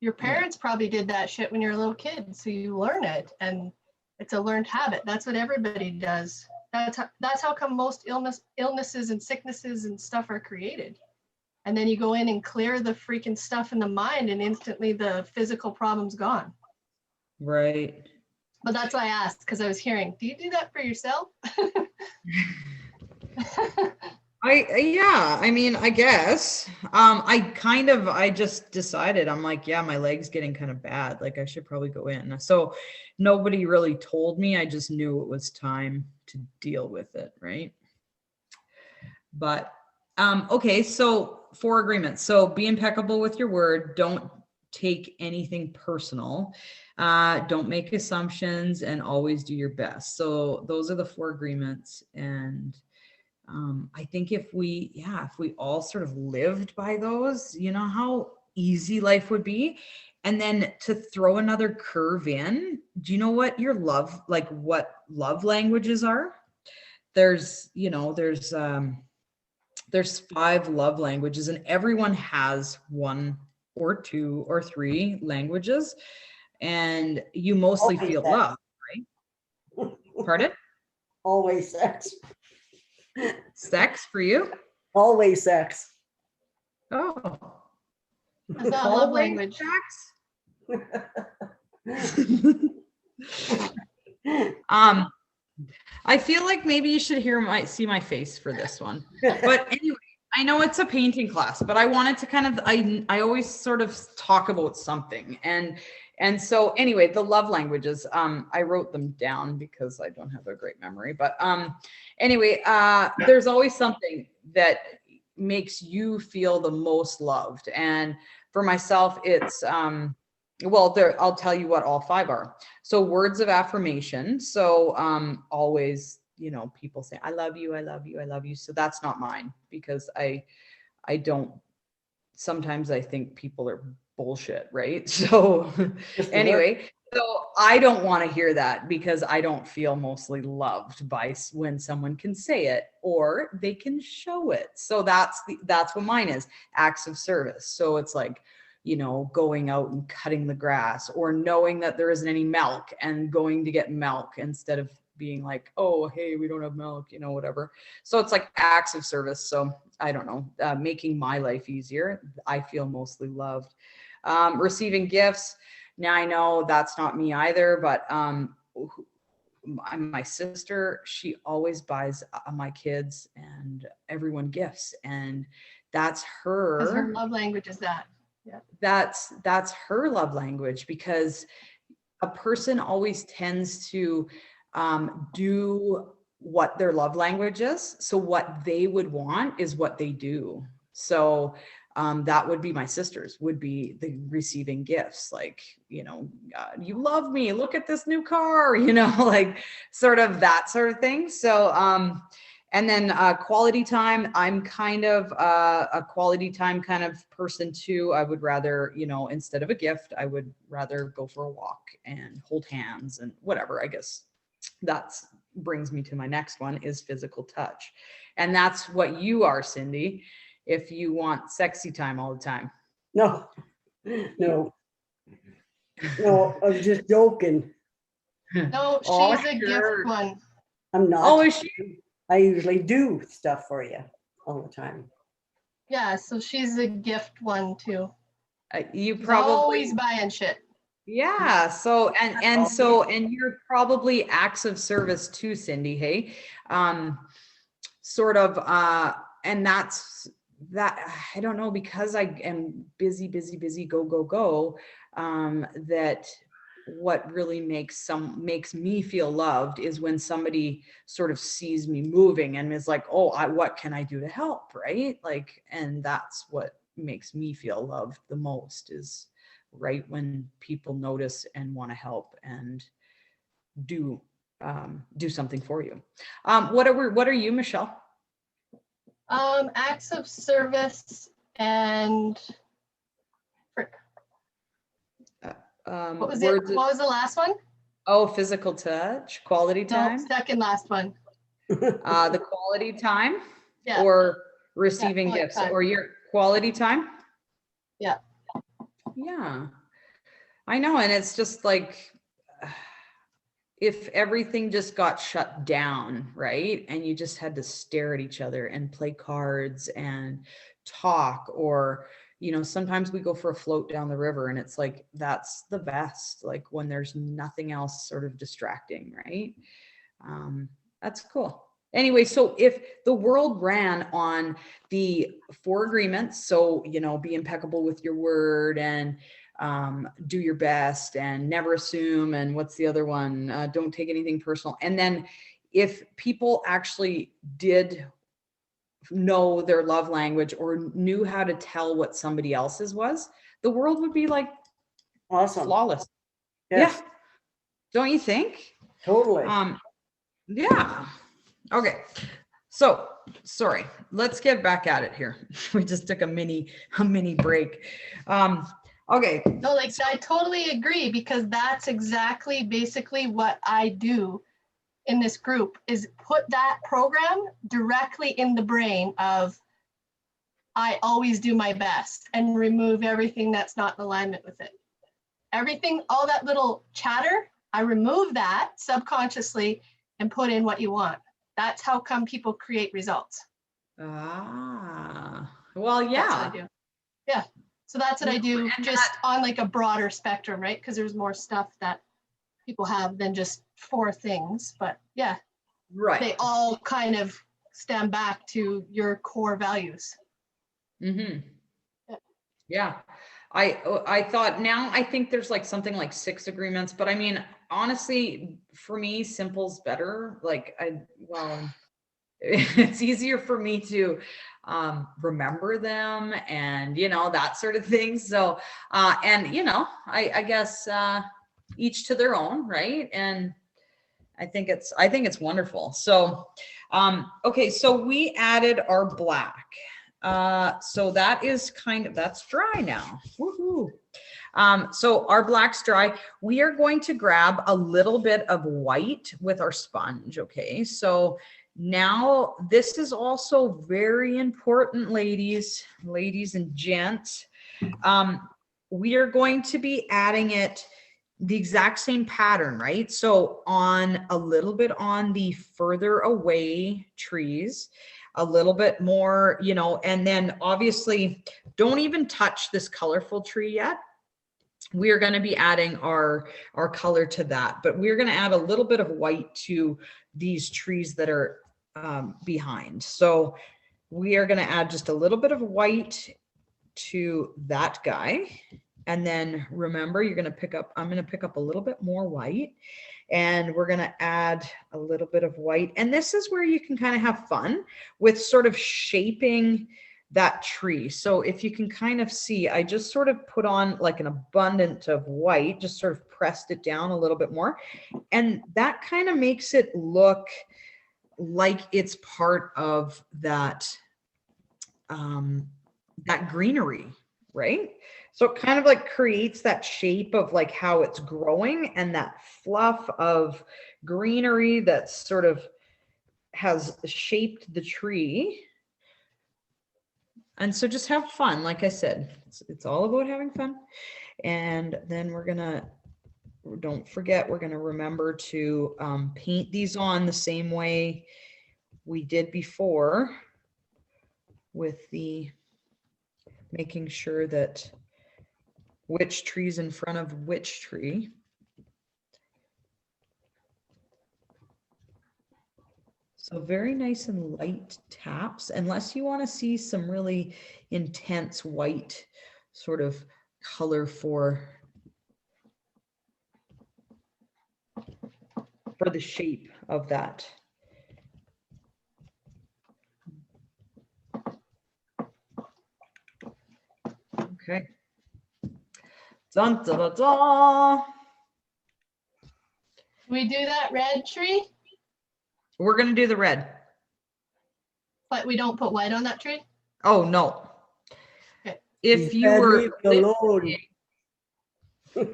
Your parents probably did that shit when you're a little kid, so you learn it, and it's a learned habit. That's what everybody does. That's how come most illnesses and sicknesses and stuff are created. And then you go in and clear the freaking stuff in the mind, and instantly the physical problem's gone. Right. But that's why I asked, because I was hearing, do you do that for yourself? I mean, I guess. I just decided, I'm like, yeah, my leg's getting kind of bad. Like I should probably go in. So nobody really told me. I just knew it was time to deal with it, right? But okay, so 4 agreements. So be impeccable with your word. Don't take anything personal. Don't make assumptions, and always do your best. So those are the 4 agreements. And I think if we all sort of lived by those, how easy life would be. And then to throw another curve in, do you know what what love languages are? There's 5 love languages, and everyone has 1 or 2 or 3 languages, and you mostly Always feel sex. love, right? Pardon? Always sex. Sex for you? Always sex. Oh. Is that a love language? I feel like maybe you should see my face for this one. But anyway, I know it's a painting class, but I wanted to kind of, I always sort of talk about something. And so anyway, the love languages, I wrote them down because I don't have a great memory, but anyway, there's always something that makes you feel the most loved. And for myself, it's, I'll tell you what all 5 are. So words of affirmation. So always, people say, I love you, I love you, I love you. So that's not mine, because I don't, sometimes I think people are bullshit, right? So anyway, so I don't want to hear that, because I don't feel mostly loved by when someone can say it or they can show it. So that's what mine is. Acts of service. So it's like, going out and cutting the grass, or knowing that there isn't any milk and going to get milk instead of being like, oh, hey, we don't have milk, whatever. So it's like acts of service. So I don't know, making my life easier. I feel mostly loved. Receiving gifts. Now I know that's not me either, but my sister, she always buys my kids and everyone gifts, and that's Because her her love language is that. Yeah. That's her love language, because a person always tends to do what their love language is. So what they would want is what they do. So that would be my sister's, would be the receiving gifts, like, you love me, look at this new car, like sort of that sort of thing. So and then quality time, I'm kind of a quality time kind of person too. I would rather, instead of a gift, I would rather go for a walk and hold hands and whatever. I guess that's brings me to my next one, is physical touch. And that's what you are, Cindy, if you want sexy time all the time. No, I was just joking. No, she's Oh, a sure. gift one. I'm not. Oh, is she? I usually do stuff for you all the time. Yeah, so she's a gift one too. You She's probably always buying shit. Yeah. So, and you're probably acts of service too, Cindy. Hey. sort of, and that's that, I don't know, because I am busy, go, that what really makes me feel loved is when somebody sort of sees me moving and is like, oh, what can I do to help? Right. Like, and that's what makes me feel loved the most, is right when people notice and want to help and do something for you. What are you, Michelle? Acts of service and frick. What was it? What was the last one? Oh, physical touch, quality time. No, second last one. The quality time, Yeah. or receiving quality gifts, time. or your quality time. Yeah. Yeah, I know. And it's just like, if everything just got shut down, right? And you just had to stare at each other and play cards and talk, or, sometimes we go for a float down the river, and it's like, that's the best, like when there's nothing else sort of distracting, right? That's cool. Anyway, so if the world ran on the 4 agreements, so, be impeccable with your word, and do your best, and never assume, and what's the other one? Don't take anything personal. And then if people actually did know their love language, or knew how to tell what somebody else's was, the world would be like Awesome. flawless. Yes. Yeah. Don't you think? Totally. Yeah. Okay. So, sorry, let's get back at it here. We just took a mini break. Okay. No, like I totally agree, because that's exactly basically what I do in this group, is put that program directly in the brain of, I always do my best, and remove everything that's not in alignment with it. Everything, all that little chatter, I remove that subconsciously and put in what you want. That's how come people create results. Well, That's what yeah. I do. Yeah. So that's what I do, just on like a broader spectrum, right? Because there's more stuff that people have than just 4 things. But yeah, Right. they all kind of stem back to your core values. Mm-hmm. Yeah. I thought, now I think there's like something like 6 agreements, but I mean, honestly, for me, simple's better. Like, it's easier for me to remember them, and that sort of thing. So and I guess each to their own, right? And I think it's wonderful. So okay, so we added our black, so that is that's dry now. Woohoo. So our black's dry. We are going to grab a little bit of white with our sponge. Okay, so now this is also very important, ladies and gents. We are going to be adding it the exact same pattern, right? So on a little bit on the further away trees, a little bit more, and then obviously don't even touch this colorful tree yet. We are going to be adding our color to that, but we're going to add a little bit of white to these trees that are behind. So we are going to add just a little bit of white to that guy. And then remember, I'm going to pick up a little bit more white, and we're going to add a little bit of white. And this is where you can kind of have fun with sort of shaping that tree. So if you can kind of see, I just sort of put on like an abundance of white, just sort of pressed it down a little bit more. And that kind of makes it look like it's part of that, that greenery, right? So it kind of like creates that shape of like how it's growing, and that fluff of greenery that sort of has shaped the tree. And so just have fun. Like I said, it's all about having fun. And then don't forget, we're going to remember to paint these on the same way we did before, with the making sure that which tree's in front of which tree. So very nice and light taps, unless you want to see some really intense white sort of color for the shape of that. Okay. Dun, dun, dun, dun. We do that red tree, We're gonna do the red. but we don't put white on that tree? Oh, no. Okay. If you were alone.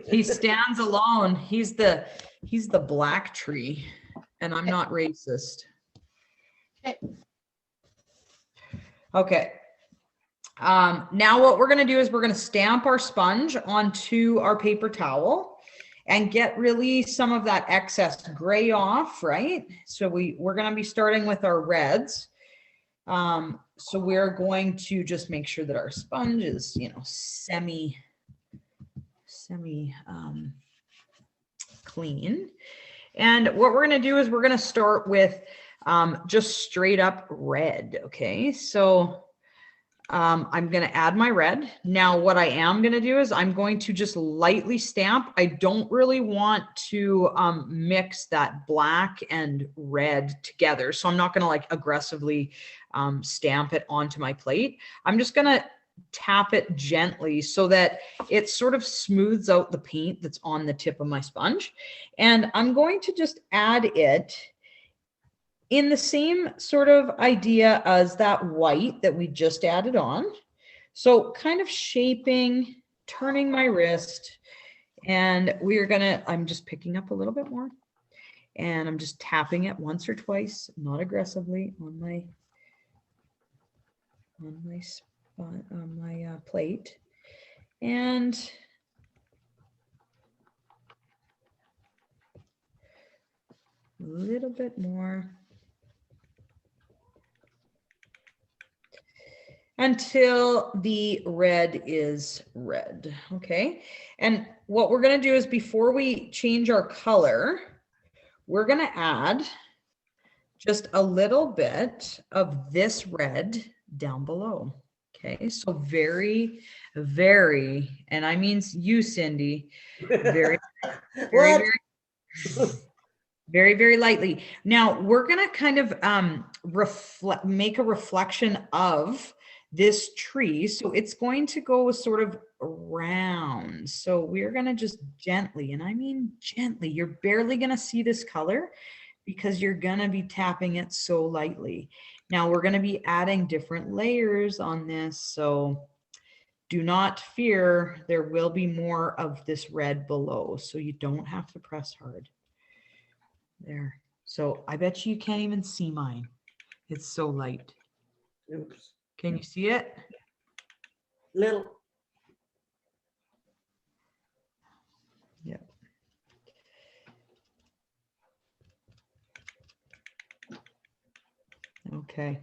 he stands alone. He's the black tree, and I'm not racist. Okay. Okay. Now what we're going to do is we're going to stamp our sponge onto our paper towel and get really some of that excess gray off, right? So we're going to be starting with our reds. So we're going to just make sure that our sponge is, you know, semi clean. And what we're going to do is we're going to start with just straight up red. Okay, so I'm going to add my red. Now what I am going to do is I'm going to just lightly stamp. I don't really want to mix that black and red together, so I'm not going to like aggressively stamp it onto my plate. I'm just going to tap it gently so that it sort of smooths out the paint that's on the tip of my sponge. And I'm going to just add it in the same sort of idea as that white that we just added on. So kind of shaping, turning my wrist, and I'm just picking up a little bit more, and I'm just tapping it once or twice, not aggressively, on my plate. And a little bit more until the red is red. Okay. And what we're going to do is before we change our color, we're going to add just a little bit of this red down below. Okay. So very, very, and I mean you, Cindy, very, very, very, very lightly. Now we're going to kind of make a reflection of this tree. So it's going to go sort of round. So we're going to just gently, and I mean gently, you're barely going to see this color because you're going to be tapping it so lightly. Now we're going to be adding different layers on this. So do not fear, there will be more of this red below. So you don't have to press hard. There. So I bet you can't even see mine. It's so light. Oops. Can you see it? Little. Yep. Okay.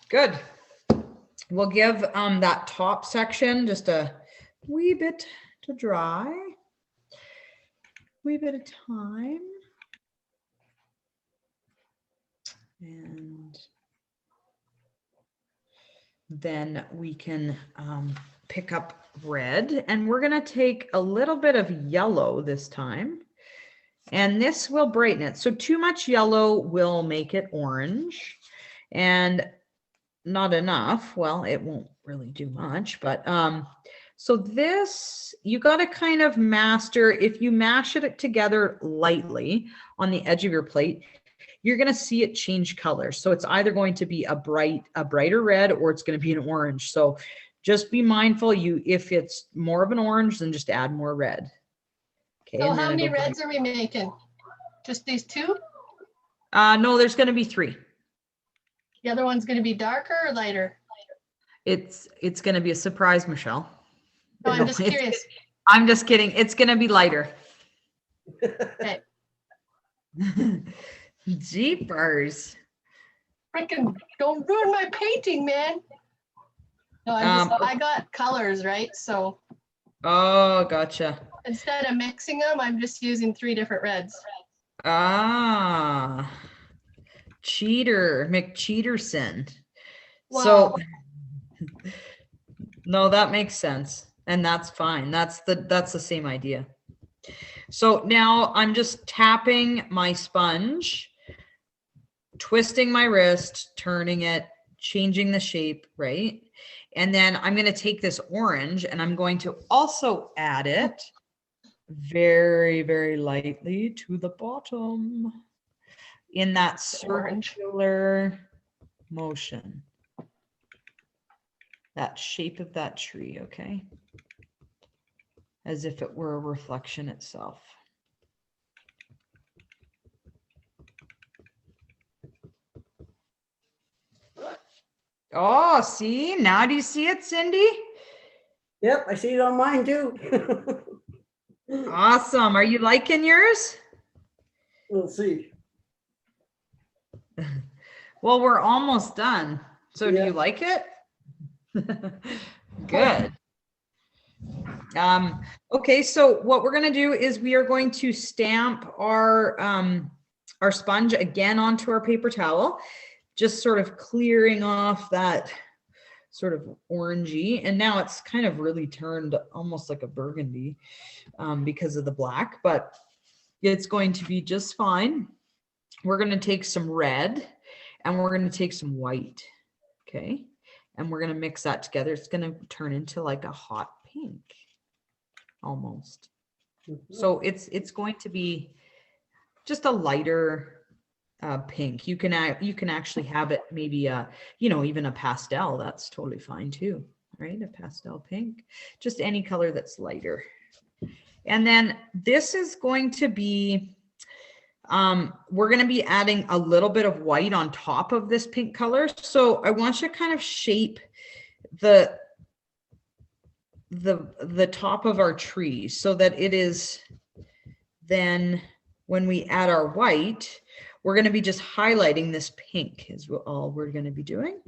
Good. We'll give that top section just a wee bit to dry. Wee bit of time. And then we can pick up red, and we're going to take a little bit of yellow this time, and this will brighten it. So too much yellow will make it orange, and not enough, well, it won't really do much, but so this, you got to kind of master. If you mash it together lightly on the edge of your plate, you're going to see it change color. So it's either going to be a brighter red, or it's going to be an orange. So just be mindful, if it's more of an orange, then just add more red. Okay. So how many reds are we making? Just these two? No, there's going to be 3. The other one's going to be darker or lighter? It's going to be a surprise, Michelle. No, I'm just curious. I'm just kidding. It's going to be lighter. Okay. Jeepers. Freaking don't ruin my painting, man. No, I got colors, right? So. Oh, gotcha. Instead of mixing them, I'm just using 3 different reds. Ah, McCheaterson. Wow. So no, that makes sense. And that's fine. That's the same idea. So now I'm just tapping my sponge, twisting my wrist, turning it, changing the shape, right? And then I'm going to take this orange and I'm going to also add it very, very lightly to the bottom in that Orange. circular motion. That shape of that tree, okay? As if it were a reflection itself. Oh, see, now do you see it, Cindy? Yep, I see it on mine too. Awesome. Are you liking yours? We'll see. Well, we're almost done. So do Yeah. you like it? Good. Okay, so what we're going to do is we are going to stamp our sponge again onto our paper towel, just sort of clearing off that sort of orangey. And now it's kind of really turned almost like a burgundy because of the black, but it's going to be just fine. We're going to take some red and we're going to take some white. Okay. And we're going to mix that together. It's going to turn into like a hot pink almost. So it's going to be just a lighter pink. You can actually have it maybe even a pastel. That's totally fine too, right? A pastel pink, just any color that's lighter. And then this is going to be we're going to be adding a little bit of white on top of this pink color. So I want you to kind of shape the top of our tree so that it is then when we add our white, we're going to be just highlighting this pink is all we're going to be doing.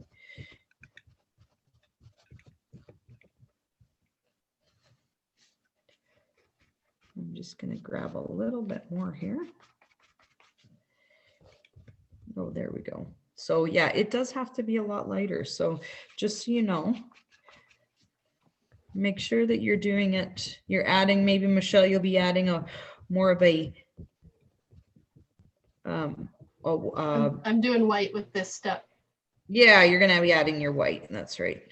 I'm just going to grab a little bit more here. Oh, there we go. So yeah, it does have to be a lot lighter. So just so you know, make sure that you're doing it. You're adding, maybe Michelle, you'll be adding more of a I'm doing white with this step. yeah, you're going to be adding your white. That's right.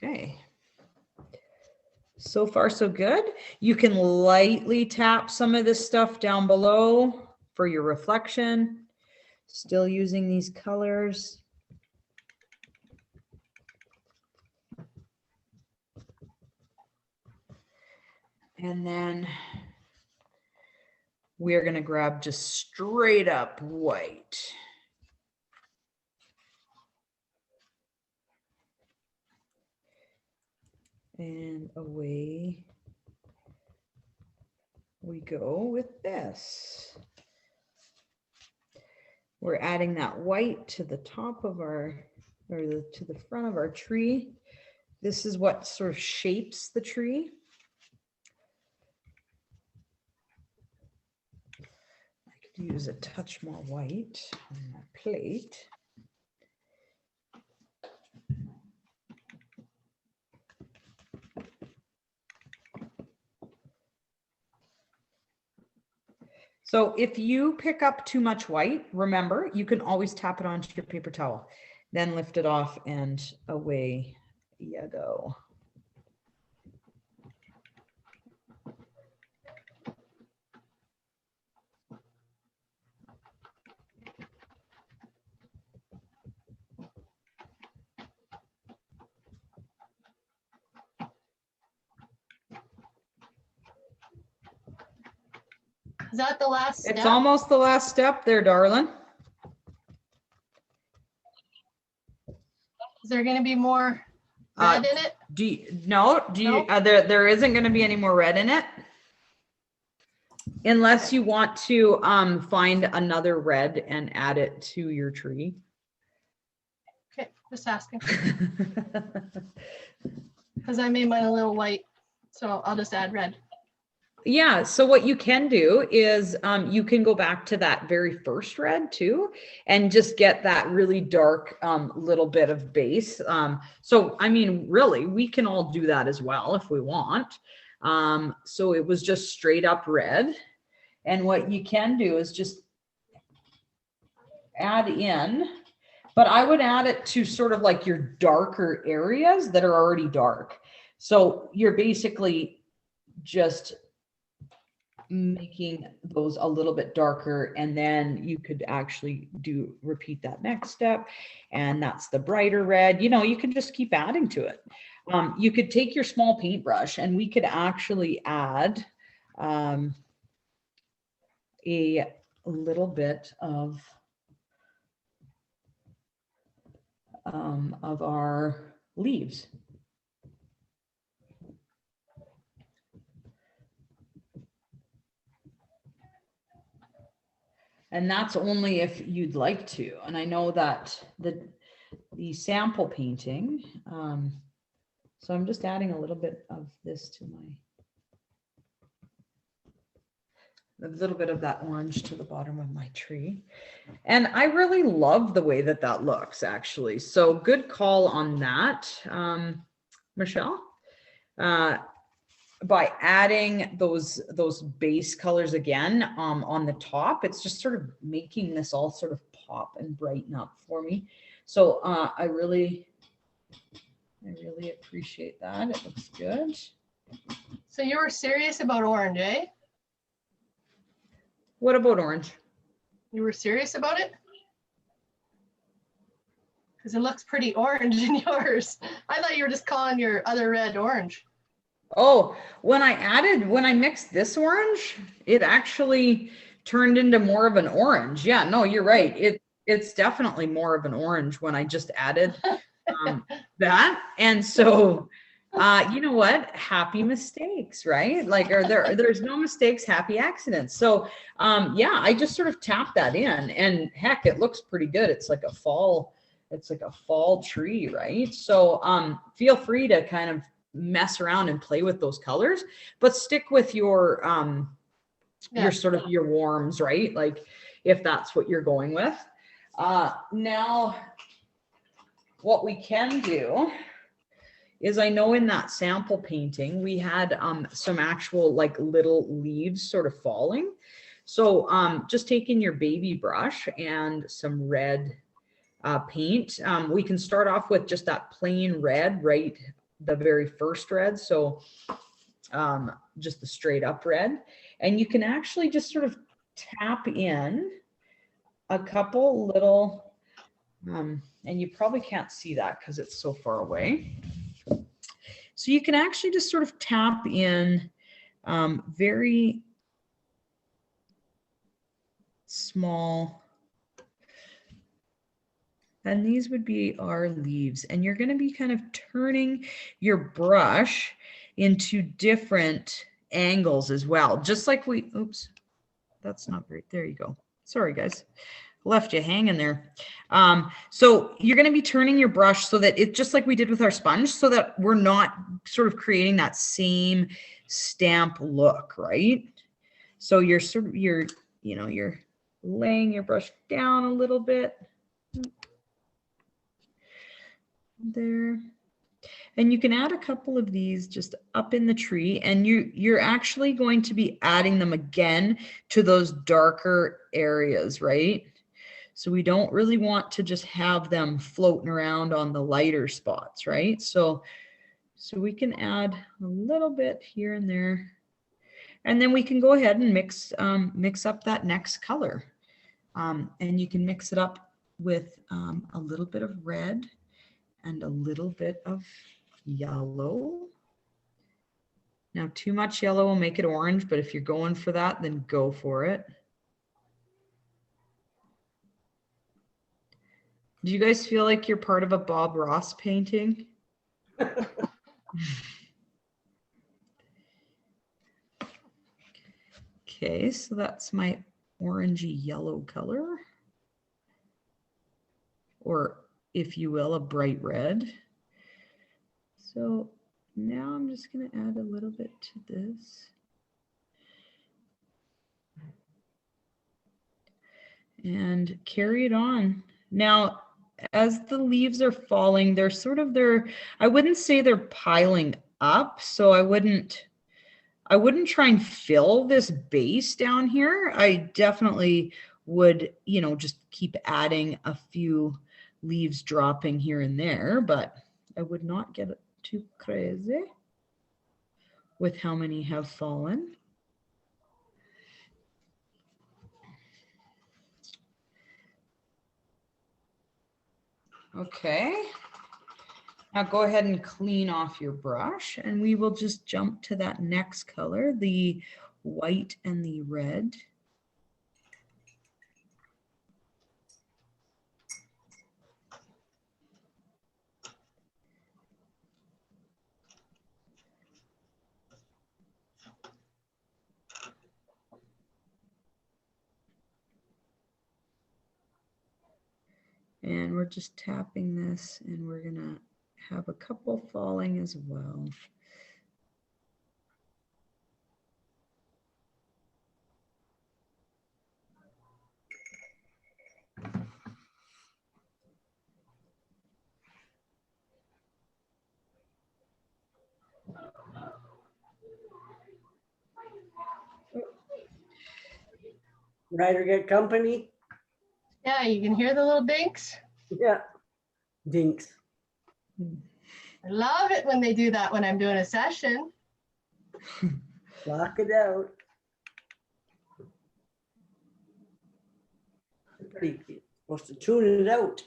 Okay. So far, so good. You can lightly tap some of this stuff down below for your reflection. Still using these colors. And then we're going to grab just straight up white. And away we go with this. We're adding that white to the top of our, to the front of our tree. This is what sort of shapes the tree. I could use a touch more white on my plate. So if you pick up too much white, remember, you can always tap it onto your paper towel, then lift it off and away you go. Is that the last step? It's almost the last step there, darling. Is there going to be more red in it? There isn't going to be any more red in it. Unless you want to find another red and add it to your tree. Okay, just asking. Because I made mine a little white, so I'll just add red. yeah, so what you can do is you can go back to that very first red too, and just get that really dark little bit of base. So, I mean, really, we can all do that as well if we want. So it was just straight up red. And what you can do is just add in, but I would add it to sort of like your darker areas that are already dark. So you're basically just making those a little bit darker, and then you could actually repeat that next step, and that's the brighter red. You know, you can just keep adding to it. You could take your small paintbrush and we could actually add a little bit of our leaves. And that's only if you'd like to. And I know that the sample painting, so I'm just adding a little bit of this to a little bit of that orange to the bottom of my tree. And I really love the way that that looks, actually. So good call on that, Michelle. By adding those base colors again on the top, it's just sort of making this all sort of pop and brighten up for me. So I really appreciate that. It looks good. So you were serious about orange, eh? What about orange? You were serious about it? Because it looks pretty orange in yours. I thought you were just calling your other red orange. Oh, when I mixed this orange, it actually turned into more of an orange. Yeah, no, you're right. It's definitely more of an orange when I just added that. And so, you know what? Happy mistakes, right? Like, there's no mistakes, happy accidents. So, yeah, I just sort of tapped that in, and heck, it looks pretty good. It's like a fall tree, right? So, feel free to kind of mess around and play with those colors, but stick with your sort of your warms, right? Like if that's what you're going with. Now what we can do is, I know in that sample painting we had some actual like little leaves sort of falling. So just taking your baby brush and some red paint, we can start off with just that plain red, right? The very first red. So just the straight up red. And you can actually just sort of tap in a couple little, and you probably can't see that because it's so far away. So you can actually just sort of tap in very small, and these would be our leaves. And you're going to be kind of turning your brush into different angles as well. Just like oops, that's not great. There you go. Sorry, guys. Left you hanging there. So you're going to be turning your brush so that it, just like we did with our sponge, so that we're not sort of creating that same stamp look, right? So you're sort of, you're laying your brush down a little bit there, and you can add a couple of these just up in the tree, and you're actually going to be adding them again to those darker areas, right? So we don't really want to just have them floating around on the lighter spots, right? So we can add a little bit here and there, and then we can go ahead and mix up that next color, and you can mix it up with a little bit of red and a little bit of yellow. Now, too much yellow will make it orange, but if you're going for that, then go for it. Do you guys feel like you're part of a Bob Ross painting? Okay, so that's my orangey yellow color, or if you will, a bright red. So now I'm just going to add a little bit to this. and carry it on. Now, as the leaves are falling, I wouldn't say they're piling up, so I wouldn't try and fill this base down here. I definitely would, just keep adding a few leaves dropping here and there, but I would not get too crazy with how many have fallen. Okay. Now go ahead and clean off your brush, and we will just jump to that next color, the white and the red. And we're just tapping this, and we're gonna have a couple falling as well. Ryder get company? Yeah, you can hear the little dinks. Yeah. Dinks. I love it when they do that when I'm doing a session. Lock it out. Pretty supposed to tune it out.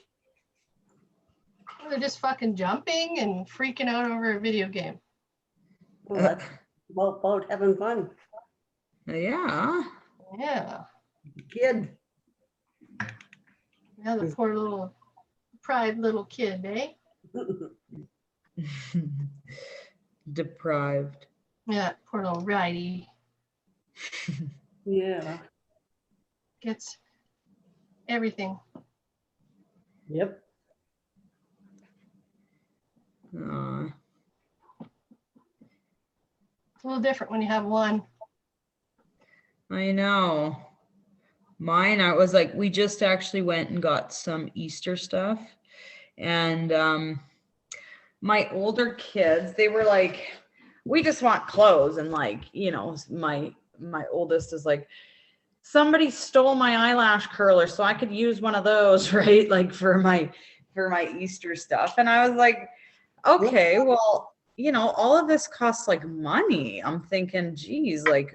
They're just fucking jumping and freaking out over a video game. Well, that's about having fun. Yeah. Yeah. Kid. Yeah, the poor little deprived little kid, eh? Deprived. Yeah, poor little righty. Yeah. Gets everything. Yep. Aw. It's a little different when you have one. I know. Mine, I was like, we just actually went and got some Easter stuff. And my older kids, they were like, we just want clothes. And like, my oldest is like, somebody stole my eyelash curler, so I could use one of those, right? Like for my Easter stuff. And I was like, okay, well, all of this costs like money. I'm thinking, geez, like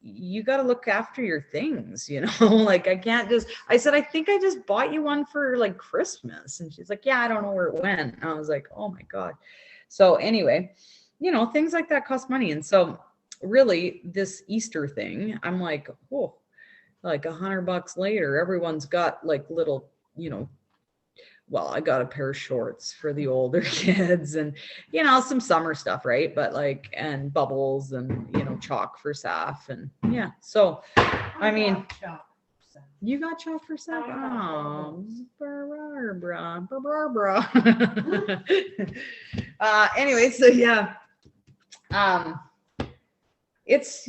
you got to look after your things, like I said, I think I just bought you one for like Christmas. And she's like, yeah, I don't know where it went. And I was like, oh my God. So anyway, things like that cost money. And so really this Easter thing, I'm like, oh, like $100 later, everyone's got like little, well, I got a pair of shorts for the older kids and, some summer stuff, right? But like, and bubbles and, chalk for Saf. And yeah, so, I mean, you got chalk for Saf? Oh, Barbara. Anyway, so yeah. It's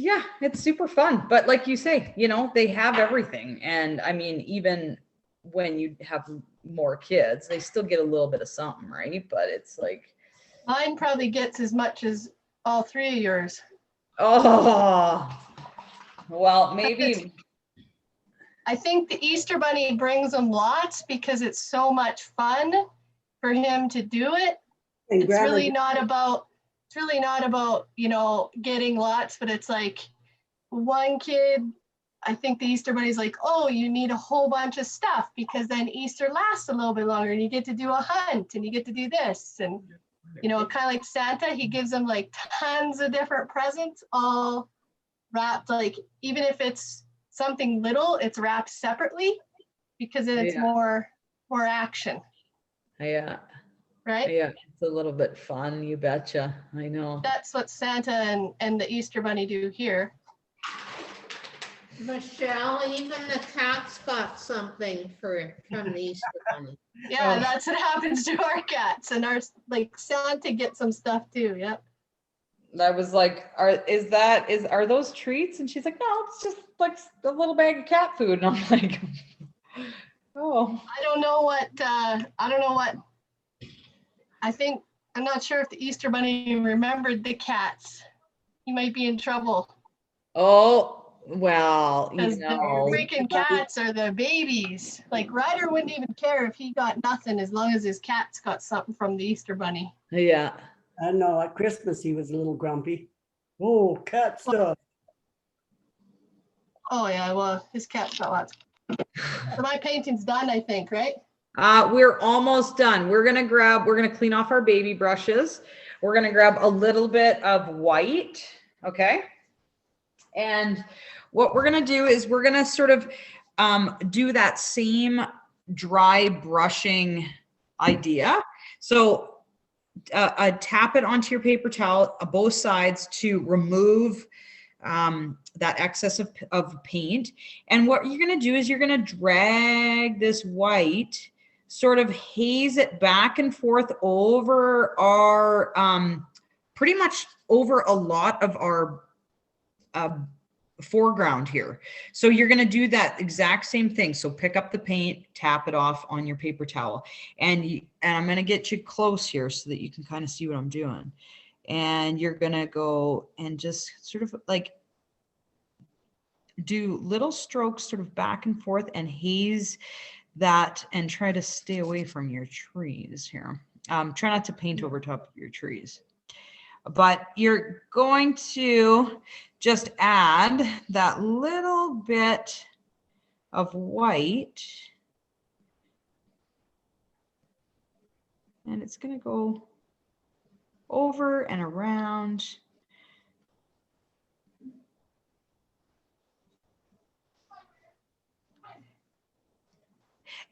super fun. But like you say, they have everything. And I mean, even when you have more kids, they still get a little bit of something, right? But it's like Mine probably gets as much as all three of yours. Oh, well, maybe. I think the Easter Bunny brings them lots because it's so much fun for him to do it. And It's really not about, getting lots, but it's like one kid, I think the Easter Bunny's like, oh, you need a whole bunch of stuff because then Easter lasts a little bit longer and you get to do a hunt and you get to do this. And, kind of like Santa, he gives them like tons of different presents all wrapped, like even if it's something little, it's wrapped separately because then it's more action. Yeah. Right? Yeah, it's a little bit fun, you betcha. I know. That's what Santa and the Easter Bunny do here. Michelle, even the cat's got something from the Easter Bunny. Yeah, that's what happens to our cats. And our Santa gets some stuff too. Yep. I was like, are those treats? And she's like, no, it's just like a little bag of cat food. And I'm like, oh. I don't know what, I think, I'm not sure if the Easter Bunny remembered the cats. He might be in trouble Oh, well, because the freaking cats are the babies. Like Ryder wouldn't even care if he got nothing as long as his cats got something from the Easter Bunny. Yeah. I know at Christmas he was a little grumpy. Oh, cat stuff. Oh yeah, well, his cat got lots. So my painting's done, I think, right? We're almost done. We're gonna clean off our baby brushes. We're gonna grab a little bit of white, okay? And what we're gonna do is we're gonna sort of do that same dry brushing idea. So tap it onto your paper towel, both sides, to remove that excess of paint. And what you're going to do is you're going to drag this white, sort of haze it back and forth over our, pretty much over a lot of our foreground here. So you're going to do that exact same thing. So pick up the paint, tap it off on your paper towel, and I'm going to get you close here so that you can kind of see what I'm doing. And you're going to go and just sort of like do little strokes sort of back and forth and haze that, and try to stay away from your trees here. Try not to paint over top of your trees. But you're going to just add that little bit of white, and it's going to go over and around.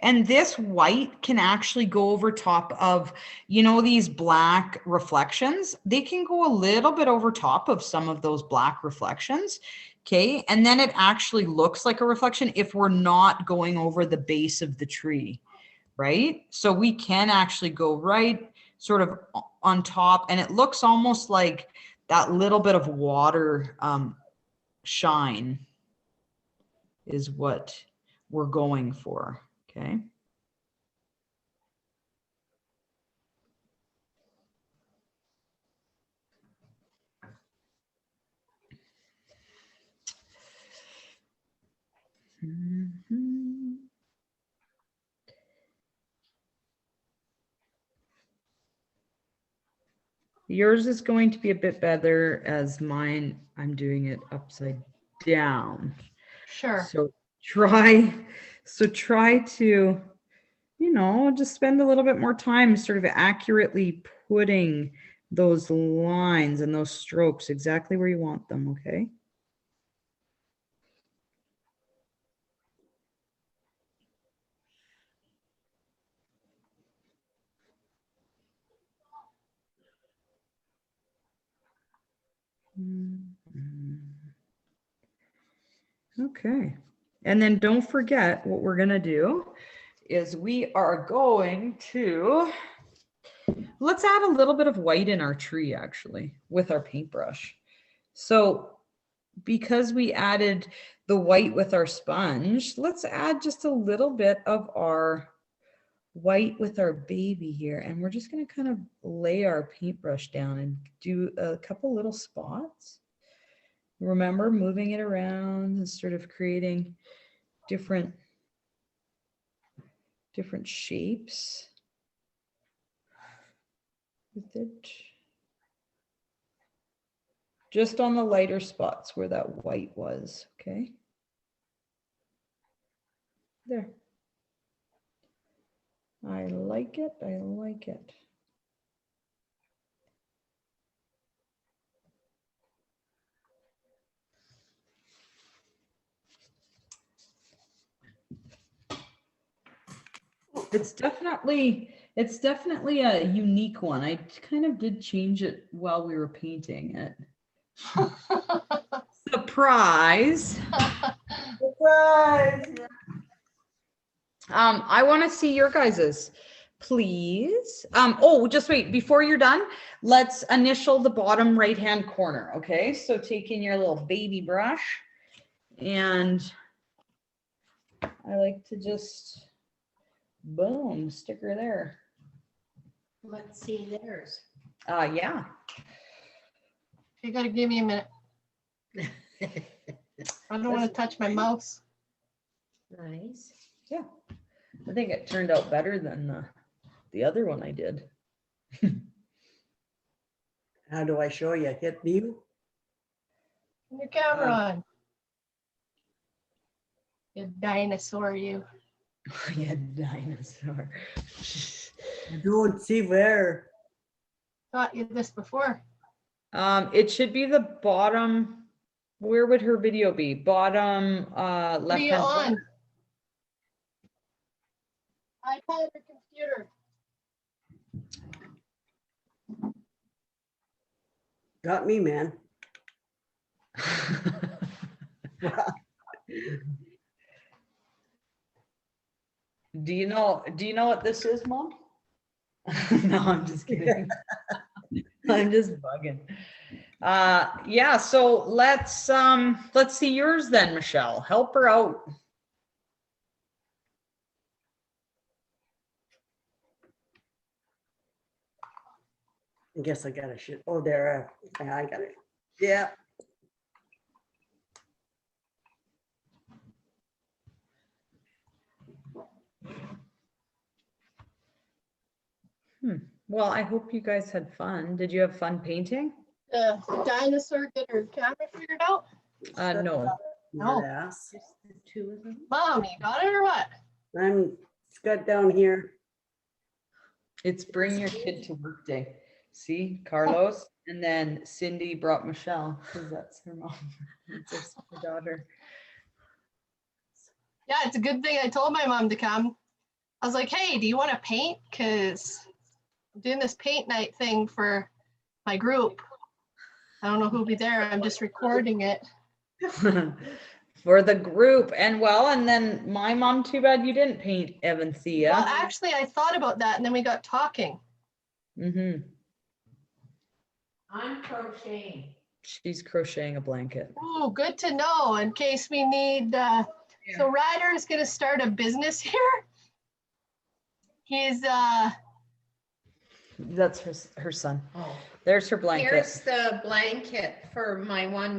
And this white can actually go over top of, you know, these black reflections. They can go a little bit over top of some of those black reflections. Okay. And then it actually looks like a reflection if we're not going over the base of the tree, right? So we can actually go right sort of on top, and it looks almost like that little bit of water shine is what we're going for. Okay. Mm-hmm. Yours is going to be a bit better, as mine, I'm doing it upside down. Sure. So try to, you know, just spend a little bit more time sort of accurately putting those lines and those strokes exactly where you want them, okay? Okay. And then don't forget, what we're going to do is we are going to, let's add a little bit of white in our tree actually with our paintbrush. So because we added the white with our sponge, let's add just a little bit of our white with our baby here. And we're just going to kind of lay our paintbrush down and do a couple little spots. Remember, moving it around and sort of creating different shapes with it. Just on the lighter spots where that white was, okay? There. I like it, I like it. It's definitely a unique one. I kind of did change it while we were painting it. Surprise. Surprise. I want to see your guys's please. Oh, just wait, before you're done, let's initial the bottom right-hand corner, okay? So take in your little baby brush and I like to just, boom, stick her there. Let's see theirs. Yeah. You gotta give me a minute. I don't want to touch my mouse. Nice. Yeah. I think it turned out better than the other one I did. How do I show you? Hit view? Turn your camera on. You dinosaur, you. Yeah, dinosaur. I don't see where. Taught you this before. It should be the bottom. Where would her video be? Bottom left What are you hand on? corner. iPad or computer? Got me, man. Do you know what this is, Mom? No, I'm just kidding. I'm just bugging. Yeah, so let's see yours then, Michelle. Help her out. I guess I got to shoot. Oh, there. Yeah, I got it. Yeah. Well, I hope you guys had fun. Did you have fun painting? The dinosaur get her camera figured out? No. No. Yes. Just the two of them. Mom, you got it or what? It's got down here. It's bring your kid to work day. See, Carlos, and then Cindy brought Michelle because that's her mom. It's her daughter. Yeah, it's a good thing I told my mom to come. I was like, hey, do you want to paint? Because I'm doing this paint night thing for my group. I don't know who'll be there. I'm just recording it. For the group. And well, and then my mom, too bad you didn't paint Evanthea. Well, actually, I thought about that and then we got talking. Mm-hmm. I'm crocheting. She's crocheting a blanket. Ooh, good to know in case we need. So Ryder is going to start a business here. He's That's her son. Oh. There's her blanket. Here's the blanket for my one